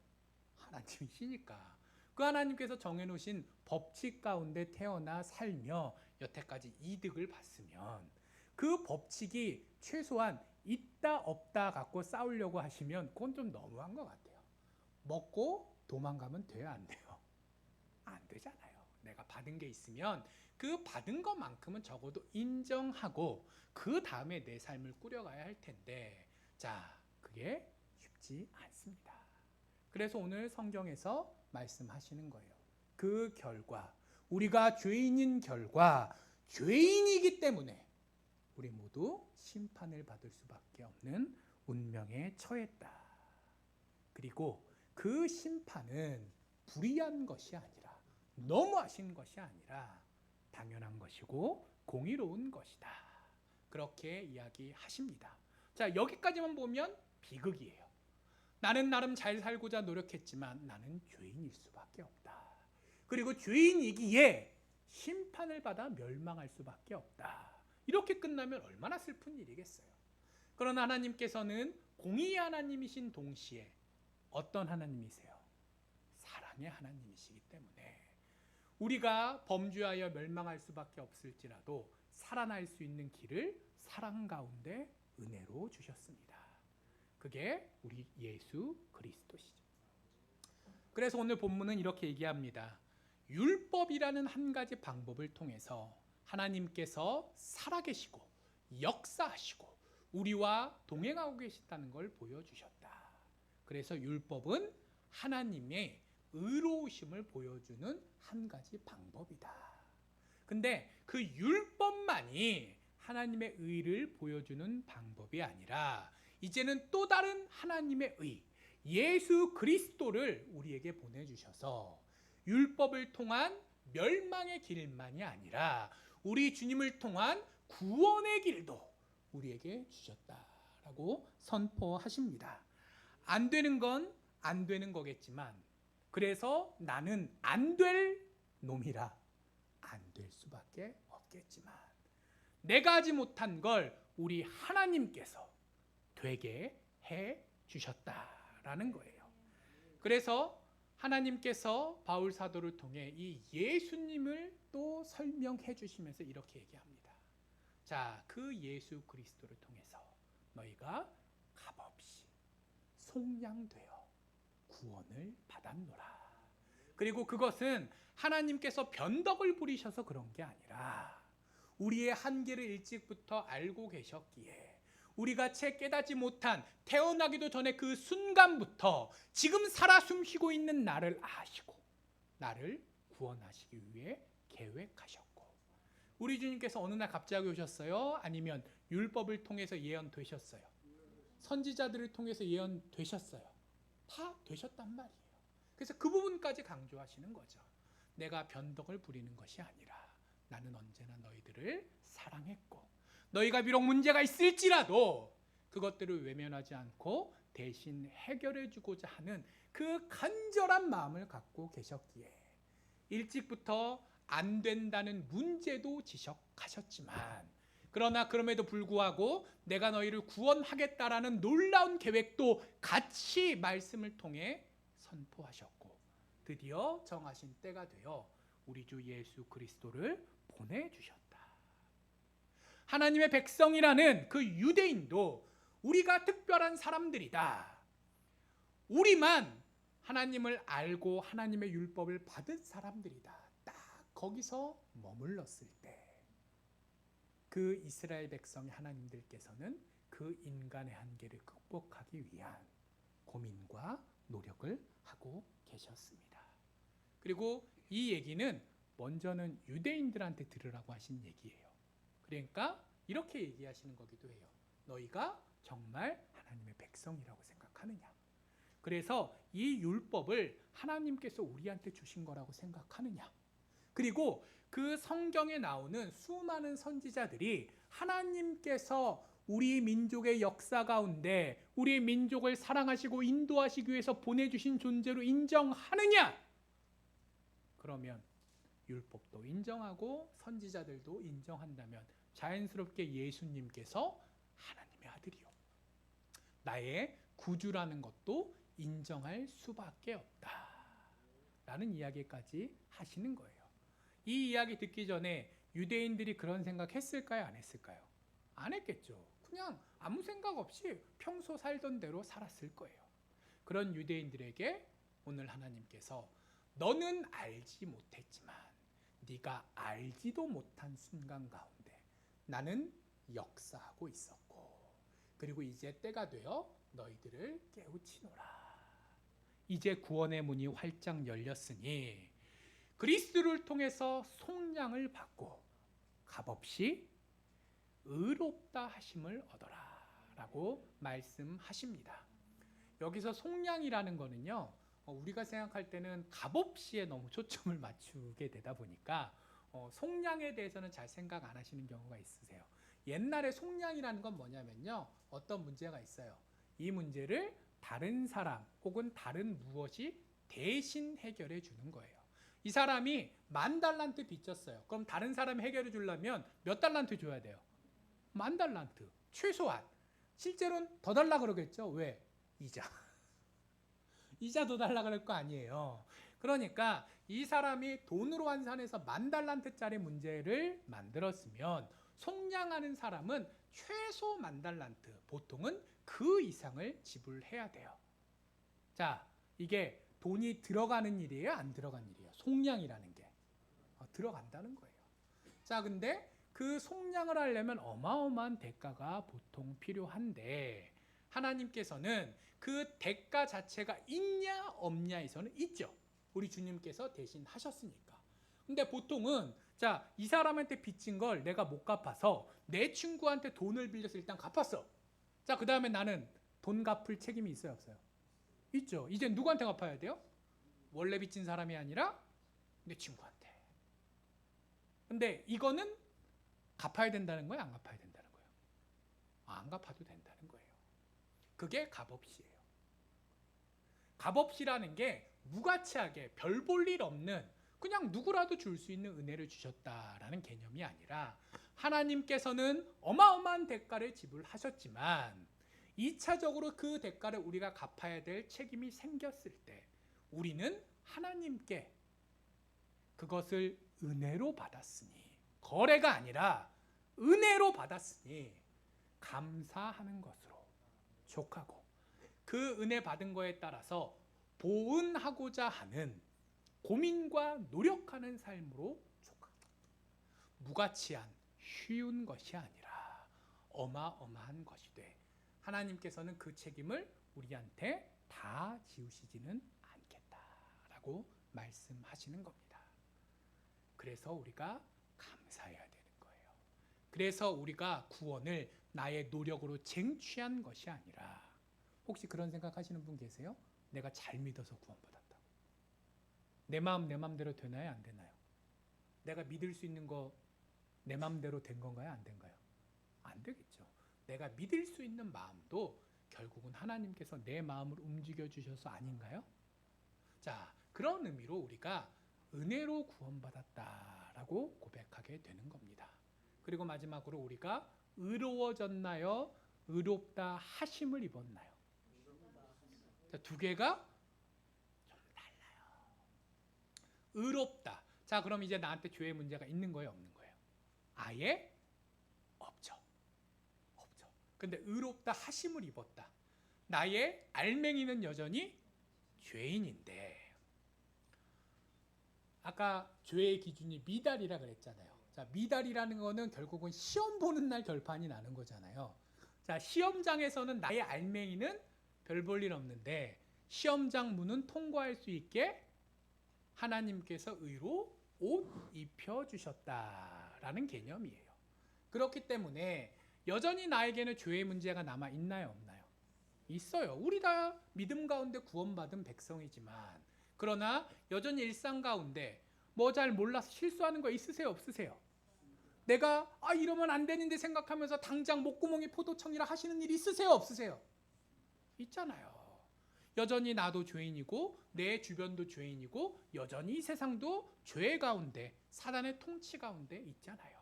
하나님이시니까. 그 하나님께서 정해놓으신 법칙 가운데 태어나 살며 여태까지 이득을 봤으면 그 법칙이 최소한 있다 없다 갖고 싸우려고 하시면 그건 좀 너무한 것 같아요. 먹고 도망가면 돼요, 안 돼요? 안 되잖아요. 내가 받은 게 있으면 그 받은 것만큼은 적어도 인정하고 그 다음에 내 삶을 꾸려가야 할 텐데, 자, 그게 쉽지 않습니다. 그래서 오늘 성경에서 말씀하시는 거예요. 그 결과, 우리가 죄인인 결과, 죄인이기 때문에 우리 모두 심판을 받을 수밖에 없는 운명에 처했다. 그리고 그 심판은 불의한 것이 아니라, 너무하신 것이 아니라 당연한 것이고 공의로운 것이다. 그렇게 이야기하십니다. 자, 여기까지만 보면 비극이에요. 나는 나름 잘 살고자 노력했지만 나는 죄인일 수밖에 없다. 그리고 죄인이기에 심판을 받아 멸망할 수밖에 없다. 이렇게 끝나면 얼마나 슬픈 일이겠어요. 그러나 하나님께서는 공의의 하나님이신 동시에 어떤 하나님이세요? 사랑의 하나님이시기 때문에 우리가 범죄하여 멸망할 수밖에 없을지라도 살아날 수 있는 길을 사랑 가운데 은혜로 주셨습니다. 그게 우리 예수 그리스도시죠. 그래서 오늘 본문은 이렇게 얘기합니다. 율법이라는 한 가지 방법을 통해서 하나님께서 살아계시고 역사하시고 우리와 동행하고 계시다는 걸 보여주셨다. 그래서 율법은 하나님의 의로우심을 보여주는 한 가지 방법이다. 근데 그 율법만이 하나님의 의를 보여주는 방법이 아니라 이제는 또 다른 하나님의 의, 예수 그리스도를 우리에게 보내주셔서 율법을 통한 멸망의 길만이 아니라 우리 주님을 통한 구원의 길도 우리에게 주셨다라고 선포하십니다. 안 되는 건 안 되는 거겠지만, 그래서 나는 안 될 놈이라 안 될 수밖에 없겠지만 내가 하지 못한 걸 우리 하나님께서 되게 해 주셨다라는 거예요. 그래서 하나님께서 바울 사도를 통해 이 예수님을 또 설명해 주시면서 이렇게 얘기합니다. 자, 그 예수 그리스도를 통해서 너희가 값없이 속량되어 구원을 받았노라. 그리고 그것은 하나님께서 변덕을 부리셔서 그런 게 아니라 우리의 한계를 일찍부터 알고 계셨기에 우리가 채 깨닫지 못한 태어나기도 전에 그 순간부터 지금 살아 숨쉬고 있는 나를 아시고 나를 구원하시기 위해 계획하셨고, 우리 주님께서 어느 날 갑자기 오셨어요? 아니면 율법을 통해서 예언되셨어요? 선지자들을 통해서 예언되셨어요? 다 되셨단 말이에요. 그래서 그 부분까지 강조하시는 거죠. 내가 변덕을 부리는 것이 아니라 나는 언제나 너희들을 사랑했고 너희가 비록 문제가 있을지라도 그것들을 외면하지 않고 대신 해결해 주고자 하는 그 간절한 마음을 갖고 계셨기에 일찍부터 안 된다는 문제도 지적하셨지만, 그러나 그럼에도 불구하고 내가 너희를 구원하겠다라는 놀라운 계획도 같이 말씀을 통해 선포하셨고 드디어 정하신 때가 되어 우리 주 예수 그리스도를 보내주셨다. 하나님의 백성이라는 그 유대인도 우리가 특별한 사람들이다. 우리만 하나님을 알고 하나님의 율법을 받은 사람들이다. 딱 거기서 머물렀을 때 그 이스라엘 백성의 하나님들께서는 그 인간의 한계를 극복하기 위한 고민과 노력을 하고 계셨습니다. 그리고 이 얘기는 먼저는 유대인들한테 들으라고 하신 얘기예요. 그러니까 이렇게 얘기하시는 거기도 해요. 너희가 정말 하나님의 백성이라고 생각하느냐? 그래서 이 율법을 하나님께서 우리한테 주신 거라고 생각하느냐? 그리고 그 성경에 나오는 수많은 선지자들이 하나님께서 우리 민족의 역사 가운데 우리 민족을 사랑하시고 인도하시기 위해서 보내주신 존재로 인정하느냐? 그러면 율법도 인정하고 선지자들도 인정한다면 자연스럽게 예수님께서 하나님의 아들이요, 나의 구주라는 것도 인정할 수밖에 없다 라는 이야기까지 하시는 거예요. 이 이야기 듣기 전에 유대인들이 그런 생각 했을까요? 안 했을까요? 안 했겠죠. 그냥 아무 생각 없이 평소 살던 대로 살았을 거예요. 그런 유대인들에게 오늘 하나님께서 너는 알지 못했지만 네가 알지도 못한 순간 가운데 나는 역사하고 있었고, 그리고 이제 때가 되어 너희들을 깨우치노라. 이제 구원의 문이 활짝 열렸으니 그리스도를 통해서 속량을 받고 값없이 의롭다 하심을 얻어라 라고 말씀하십니다. 여기서 속량이라는 거는요, 우리가 생각할 때는 값없이에 너무 초점을 맞추게 되다 보니까 속량에 대해서는 잘 생각 안 하시는 경우가 있으세요. 옛날에 속량이라는 건 뭐냐면요, 어떤 문제가 있어요. 이 문제를 다른 사람 혹은 다른 무엇이 대신 해결해 주는 거예요. 이 사람이 10,000달란트 빚졌어요. 그럼 다른 사람이 해결해 주려면 몇 달란트 줘야 돼요? 10,000달란트 최소한. 실제로는 더 달라 그러겠죠. 왜? 이자 더 달라 그럴 거 아니에요. 그러니까 이 사람이 돈으로 환산해서 10,000달란트짜리 문제를 만들었으면 속량하는 사람은 최소 10,000달란트, 보통은 그 이상을 지불해야 돼요. 자, 이게 돈이 들어가는 일이에요? 안 들어간 일이에요? 속량이라는 게 들어간다는 거예요. 자, 근데 그 속량을 하려면 어마어마한 대가가 보통 필요한데 하나님께서는 그 대가 자체가 있냐 없냐에서는 있죠. 우리 주님께서 대신 하셨으니까. 근데 보통은 자, 이 사람한테 빚진 걸 내가 못 갚아서 내 친구한테 돈을 빌려서 일단 갚았어. 자, 그 다음에 나는 돈 갚을 책임이 있어요 없어요? 있죠. 이제 누구한테 갚아야 돼요? 원래 빚진 사람이 아니라 내 친구한테. 근데 이거는 갚아야 된다는 거예요? 안 갚아야 된다는 거예요? 안 갚아도 된다는 거예요. 그게 값없이에요. 값없이라는 게 무가치하게 별 볼 일 없는 그냥 누구라도 줄 수 있는 은혜를 주셨다라는 개념이 아니라 하나님께서는 어마어마한 대가를 지불하셨지만 2차적으로 그 대가를 우리가 갚아야 될 책임이 생겼을 때 우리는 하나님께 그것을 은혜로 받았으니, 거래가 아니라 은혜로 받았으니 감사하는 것으로 족하고, 그 은혜 받은 거에 따라서 보은하고자 하는 고민과 노력하는 삶으로 족하다. 무가치한 쉬운 것이 아니라 어마어마한 것이 돼 하나님께서는 그 책임을 우리한테 다 지우시지는 않겠다라고 말씀하시는 겁니다. 그래서 우리가 감사해야 되는 거예요. 그래서 우리가 구원을 나의 노력으로 쟁취한 것이 아니라, 혹시 그런 생각하시는 분 계세요? 내가 잘 믿어서 구원받았다고. 내 마음 내 맘대로 되나요? 안 되나요? 내가 믿을 수 있는 거 내 맘대로 된 건가요? 안 된가요? 안 되겠죠. 내가 믿을 수 있는 마음도 결국은 하나님께서 내 마음을 움직여 주셔서 아닌가요? 자, 그런 의미로 우리가 은혜로 구원받았다라고 고백하게 되는 겁니다. 그리고 마지막으로 우리가 의로워졌나요? 의롭다 하심을 입었나요? 자, 두 개가 좀 달라요. 의롭다. 자, 그럼 이제 나한테 죄의 문제가 있는 거예요, 없는 거예요? 아예 없죠. 없죠. 근데 의롭다 하심을 입었다. 나의 알맹이는 여전히 죄인인데, 아까 죄의 기준이 미달이라 그랬잖아요. 자, 미달이라는 거는 결국은 시험 보는 날 결판이 나는 거잖아요. 자, 시험장에서는 나의 알맹이는 별 볼 일 없는데 시험장 문은 통과할 수 있게 하나님께서 의로 옷 입혀주셨다라는 개념이에요. 그렇기 때문에 여전히 나에게는 죄의 문제가 남아 있나요, 없나요? 있어요. 우리 다 믿음 가운데 구원받은 백성이지만, 그러나 여전히 일상 가운데 뭐 잘 몰라서 실수하는 거 있으세요, 없으세요? 내가 이러면 안 되는데 생각하면서 당장 목구멍이 포도청이라 하시는 일 있으세요, 없으세요? 있잖아요. 여전히 나도 죄인이고 내 주변도 죄인이고 여전히 이 세상도 죄 가운데, 사단의 통치 가운데 있잖아요.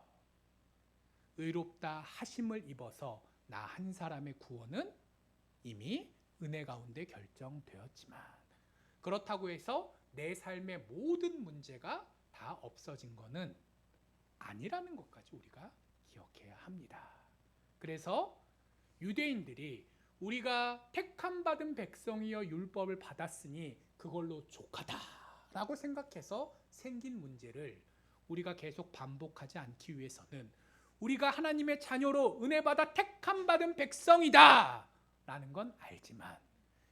의롭다 하심을 입어서 나 한 사람의 구원은 이미 은혜 가운데 결정되었지만, 그렇다고 해서 내 삶의 모든 문제가 다 없어진 것은 아니라는 것까지 우리가 기억해야 합니다. 그래서 유대인들이 우리가 택함 받은 백성이여 율법을 받았으니 그걸로 족하다라고 생각해서 생긴 문제를 우리가 계속 반복하지 않기 위해서는, 우리가 하나님의 자녀로 은혜 받아 택함 받은 백성이다 라는 건 알지만,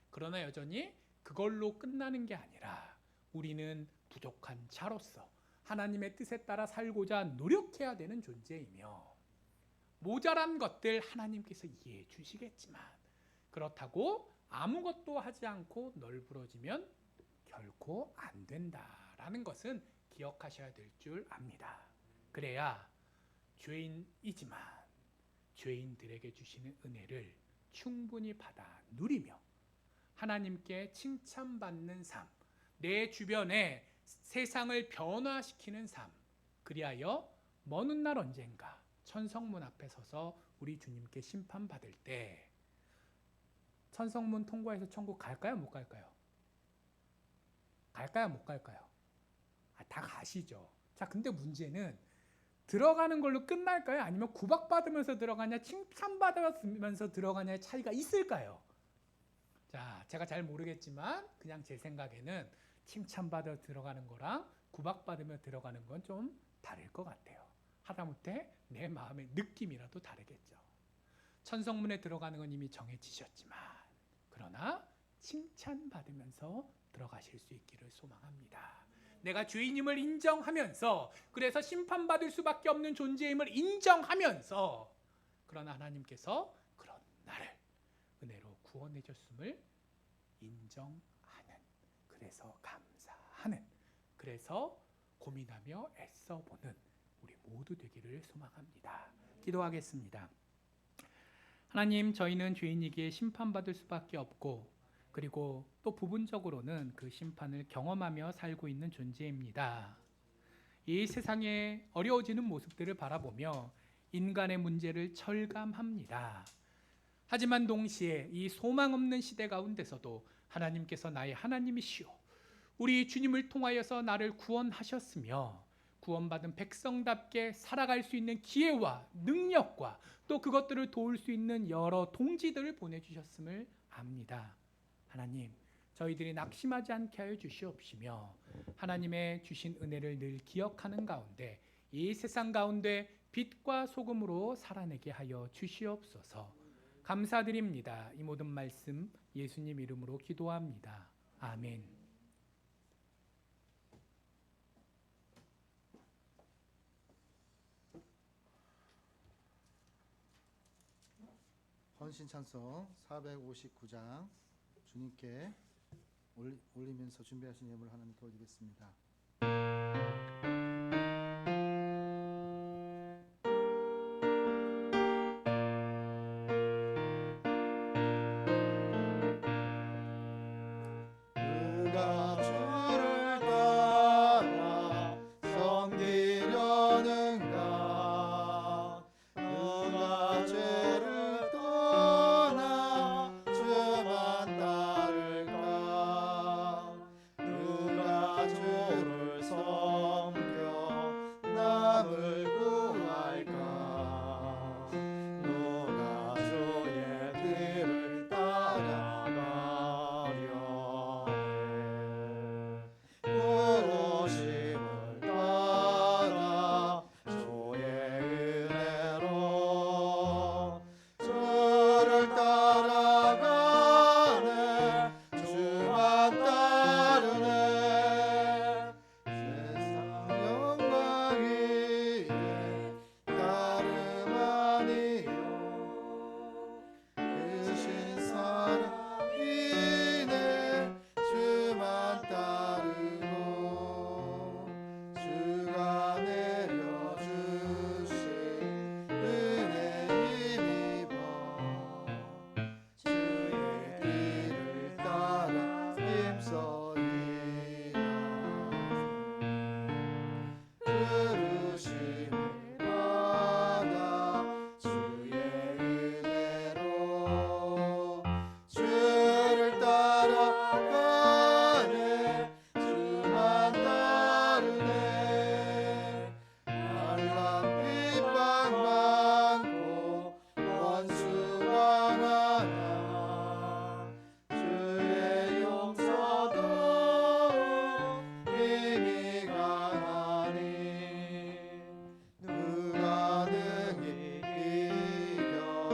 그러나 여전히 그걸로 끝나는 게 아니라 우리는 부족한 자로서 하나님의 뜻에 따라 살고자 노력해야 되는 존재이며, 모자란 것들 하나님께서 이해해 주시겠지만, 그렇다고 아무것도 하지 않고 널브러지면 결코 안 된다라는 것은 기억하셔야 될 줄 압니다. 그래야 죄인이지만 죄인들에게 주시는 은혜를 충분히 받아 누리며 하나님께 칭찬받는 삶, 내 주변에 세상을 변화시키는 삶, 그리하여 먼 훗날 언젠가 천성문 앞에 서서 우리 주님께 심판받을 때 천성문 통과해서 천국 갈까요, 못 갈까요? 갈까요, 못 갈까요? 다 가시죠. 자, 근데 문제는 들어가는 걸로 끝날까요? 아니면 구박받으면서 들어가냐, 칭찬받으면서 들어가냐의 차이가 있을까요? 자, 제가 잘 모르겠지만 그냥 제 생각에는 칭찬받아 들어가는 거랑 구박받으며 들어가는 건 좀 다를 것 같아요. 하다못해 내 마음의 느낌이라도 다르겠죠. 천성문에 들어가는 건 이미 정해지셨지만, 그러나 칭찬받으면서 들어가실 수 있기를 소망합니다. 내가 죄인임을 인정하면서, 그래서 심판받을 수밖에 없는 존재임을 인정하면서, 그러나 하나님께서 그런 나를 은혜로 구원해 줬음을 인정하는, 그래서 감사하는, 그래서 고민하며 애써보는 우리 모두 되기를 소망합니다. 기도하겠습니다. 하나님, 저희는 죄인이기에 심판받을 수밖에 없고, 그리고 또 부분적으로는 그 심판을 경험하며 살고 있는 존재입니다. 이 세상의 어려워지는 모습들을 바라보며 인간의 문제를 철감합니다. 하지만 동시에 이 소망 없는 시대 가운데서도 하나님께서 나의 하나님이시오, 우리 주님을 통하여서 나를 구원하셨으며 구원받은 백성답게 살아갈 수 있는 기회와 능력과 또 그것들을 도울 수 있는 여러 동지들을 보내주셨음을 압니다. 하나님, 저희들이 낙심하지 않게 하여 주시옵시며 하나님의 주신 은혜를 늘 기억하는 가운데 이 세상 가운데 빛과 소금으로 살아내게 하여 주시옵소서. 감사드립니다. 이 모든 말씀 예수님 이름으로 기도합니다. 아멘. 헌신 찬송 459장 주님께 올리면서 준비하신 예물을 하나님 도와드리겠습니다. 누가 주를 따라 섬기려는가 누가 죄를 떠나 주만 따를까 누가 주를 섬겨 남을 구할까 누가 주의 길을 따라가려 부르심을 따라 주의 은혜로 주를 따라가네 주만 따르네 세상 영광이에 다름 아니요 크신 사랑이네 주만 따르고 주가 내려주신 은혜 힘입어 주의 길을 따라 힘써이라 부르심을 받아 주의 은혜로 주를 따라가네 주만 따르네 한란 핍박 많고 원수가 많아 주의 용서도 힘이 강하니 누가 능히 이겨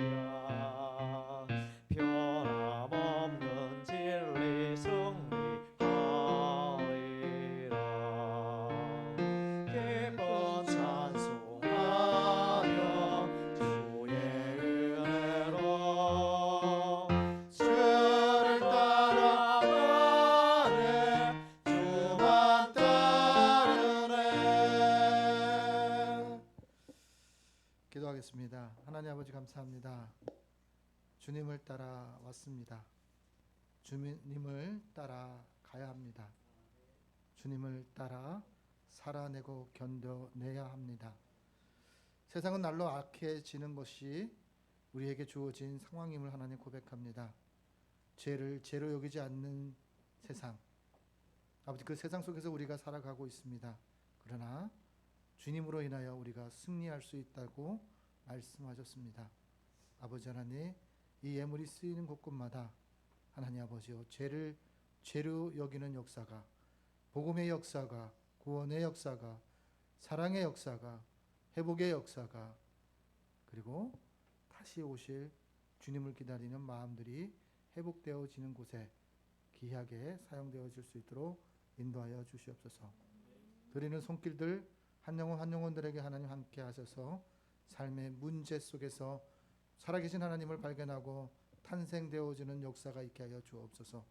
넘어뜨리랴 변함없는 진리 승리하리라 기쁜 찬송하며 주의 은혜로 주를 따라가네 주만 따르네. 기도하겠습니다. 하나님 아버지 감사합니다. 주님을 따라 왔습니다. 주님을 따라 가야 합니다. 주님을 따라 살아내고 견뎌내야 합니다. 세상은 날로 악해지는 것이 우리에게 주어진 상황임을 하나님 고백합니다. 죄를 죄로 여기지 않는 세상, 아버지 그 세상 속에서 우리가 살아가고 있습니다. 그러나 주님으로 인하여 우리가 승리할 수 있다고 말씀하셨습니다. 아버지 하나님, 이 예물이 쓰이는 곳곳마다 하나님 아버지요, 죄를 죄로 여기는 역사가, 복음의 역사가, 구원의 역사가, 사랑의 역사가, 회복의 역사가, 그리고 다시 오실 주님을 기다리는 마음들이 회복되어지는 곳에 귀하게 사용되어질 수 있도록 인도하여 주시옵소서. 드리는 손길들 한 영혼 한 영혼들에게 하나님 함께 하셔서 삶의 문제 속에서 살아계신 하나님을 발견하고 탄생되어지는 역사가 있게 하여 주옵소서.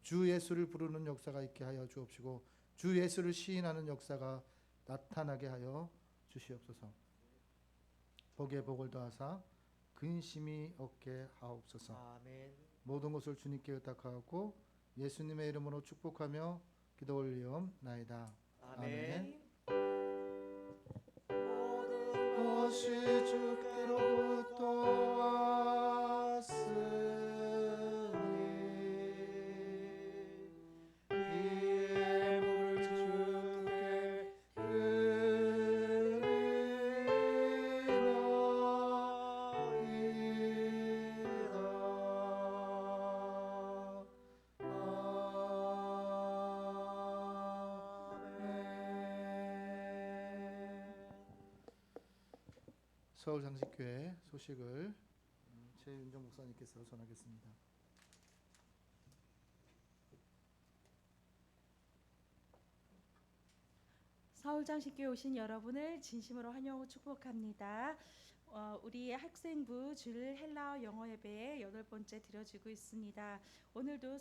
주 예수를 부르는 역사가 있게 하여 주옵시고 주 예수를 시인하는 역사가 나타나게 하여 주시옵소서. 복에 복을 더하사 근심이 없게 하옵소서. 아멘. 모든 것을 주님께 의탁하고 예수님의 이름으로 축복하며 기도 올리옵나이다. 아멘. 모든 것이 주께로부터 왔으니 서울장식교회 소식을 최윤정 목사님께서 전하겠습니다. 서울장식교회 오신 여러분을 진심으로 환영하고 축복합니다. 우리 학생부 주일 헬라어 영어 예배의 8번째 드려지고 있습니다. 오늘도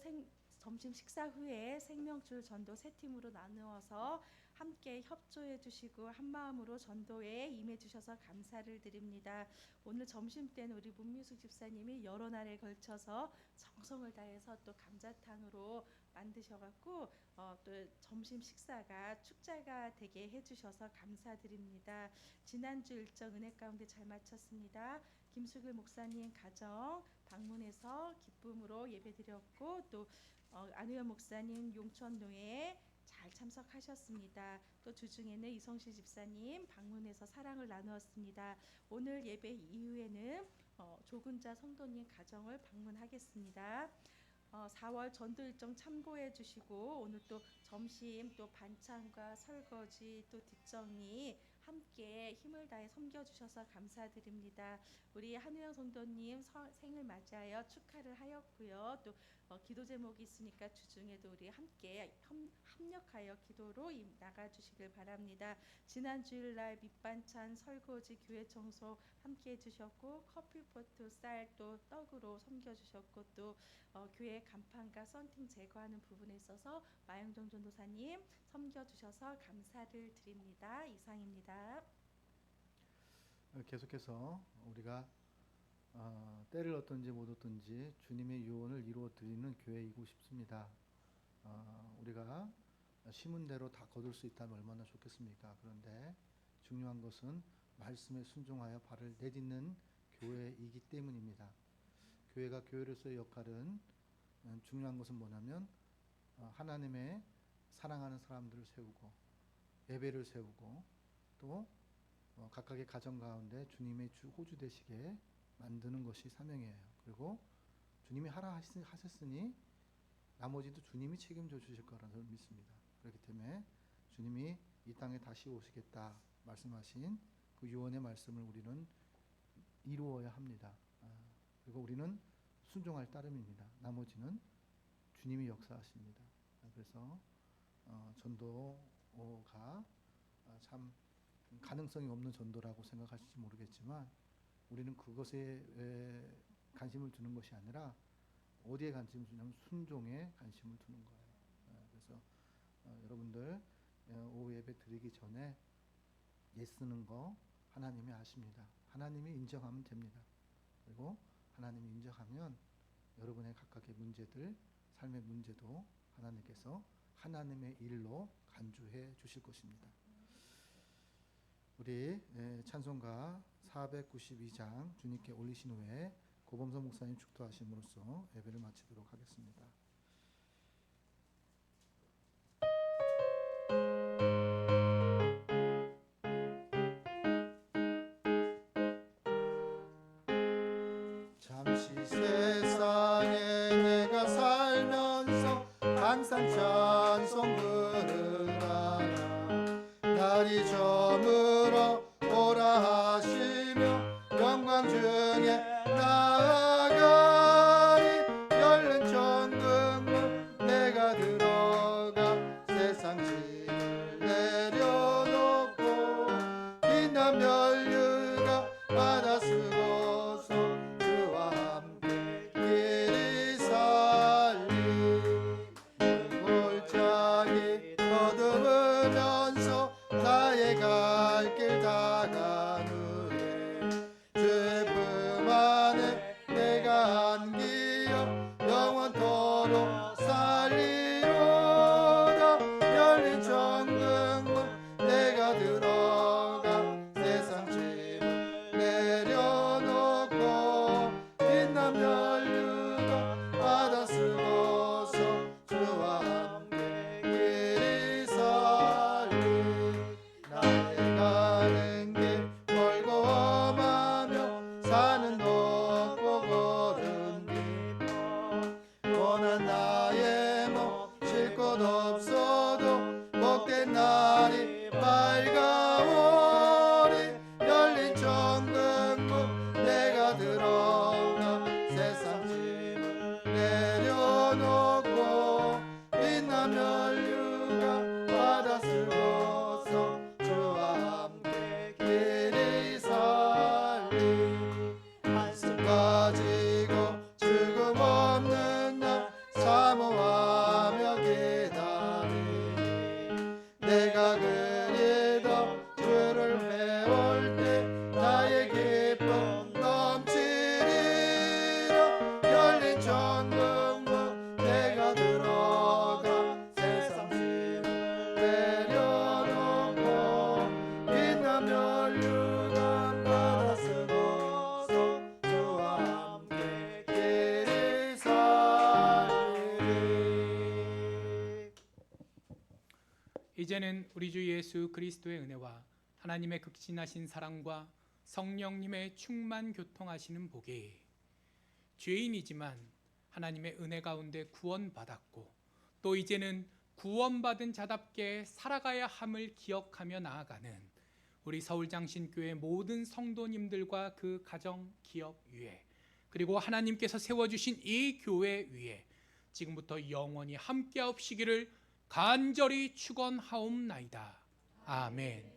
점심 식사 후에 생명줄 전도 세 팀으로 나누어서 함께 협조해 주시고 한마음으로 전도에 임해 주셔서 감사를 드립니다. 오늘 점심 때는 우리 문미숙 집사님이 여러 날에 걸쳐서 정성을 다해서 또 감자탕으로 만드셔갖고 또 점심 식사가 축제가 되게 해주셔서 감사드립니다. 지난주 일정 은혜 가운데 잘 마쳤습니다. 김수길 목사님 가정 방문해서 기쁨으로 예배드렸고 또 안우현 목사님 용천노예에 잘 참석하셨습니다. 또 주중에는 이성실 집사님 방문해서 사랑을 나누었습니다. 오늘 예배 이후에는 조근자 성도님 가정을 방문하겠습니다. 4월 전도 일정 참고해 주시고 오늘 또 점심 또 반찬과 설거지 또 뒷정리 함께 힘을 다해 섬겨주셔서 감사드립니다. 우리 한우영 성도님 생일 맞이하여 축하를 하였고요. 또 기도 제목이 있으니까 주중에도 우리 함께 합력하여 기도로 나가주시길 바랍니다. 지난 주일날 밑반찬 설거지 교회 청소 함께 해주셨고 커피포트 쌀 또 떡으로 섬겨주셨고 또 교회 간판과 썬팅 제거하는 부분에 있어서 마영정 전도사님 섬겨주셔서 감사를 드립니다. 이상입니다. 계속해서 우리가 때를 얻든지 못 얻든지 주님의 유언을 이루어 드리는 교회이고 싶습니다. 우리가 심은 대로 다 거둘 수 있다면 얼마나 좋겠습니까? 그런데 중요한 것은 말씀에 순종하여 발을 내딛는 교회이기 때문입니다. 교회가 교회로서의 역할은 중요한 것은 뭐냐면 하나님의 사랑하는 사람들을 세우고 예배를 세우고 또 각각의 가정 가운데 주님의 호주 되시게 만드는 것이 사명이에요. 그리고 주님이 하라 하셨으니 나머지도 주님이 책임져 주실 거라는 저는 믿습니다. 그렇기 때문에 주님이 이 땅에 다시 오시겠다 말씀하신 그 유언의 말씀을 우리는 이루어야 합니다. 그리고 우리는 순종할 따름입니다. 나머지는 주님이 역사하십니다. 그래서 전도가 참 가능성이 없는 전도라고 생각하실지 모르겠지만 우리는 그것에 관심을 두는 것이 아니라 어디에 관심을 두냐면 순종에 관심을 두는 거예요. 그래서 여러분들 오후 예배 드리기 전에 예쓰는 거 하나님이 아십니다. 하나님이 인정하면 됩니다. 그리고 하나님이 인정하면 여러분의 각각의 문제들, 삶의 문제도 하나님께서 하나님의 일로 간주해 주실 것입니다. 우리 찬송가 492장 주님께 올리신 후에 고범선 목사님 축도하심으로써 예배를 마치도록 하겠습니다. 잠시 세상에 내가 살면서 항상 찬송 부르다가 날이 저물어 오라 하시며 영광 중에 나아가니 열린 천국문 내가 들어가 세상 짐을 내려놓고 빛난 면류가 받아 쓰고서 주와 함께 길이 살리 골짜기 더듬으면서 나의 갈 길 다 간 후에 주의 품 안에 내가 안기어 영원토록 살리로다 열린 천국문 내가 들어가 세상 짐을 내려놓고 빛난 면류가 받아 쓰고서 주와 함께 길이 살리 나의 가는 길 멀고 험하며 사는 높고 고른 깊어 고난 나의 몸 쉴 곳 없어도 복된 날이 밝아오리 열린 천국 이제는 우리 주 예수 그리스도의 은혜와 하나님의 극진하신 사랑과 성령님의 충만 교통하시는 복이 죄인이지만 하나님의 은혜 가운데 구원받았고 또 이제는 구원받은 자답게 살아가야 함을 기억하며 나아가는 우리 서울장신교회 모든 성도님들과 그 가정, 기업 위에 그리고 하나님께서 세워주신 이 교회 위에 지금부터 영원히 함께하옵시기를 간절히 축원하옵나이다. 아멘.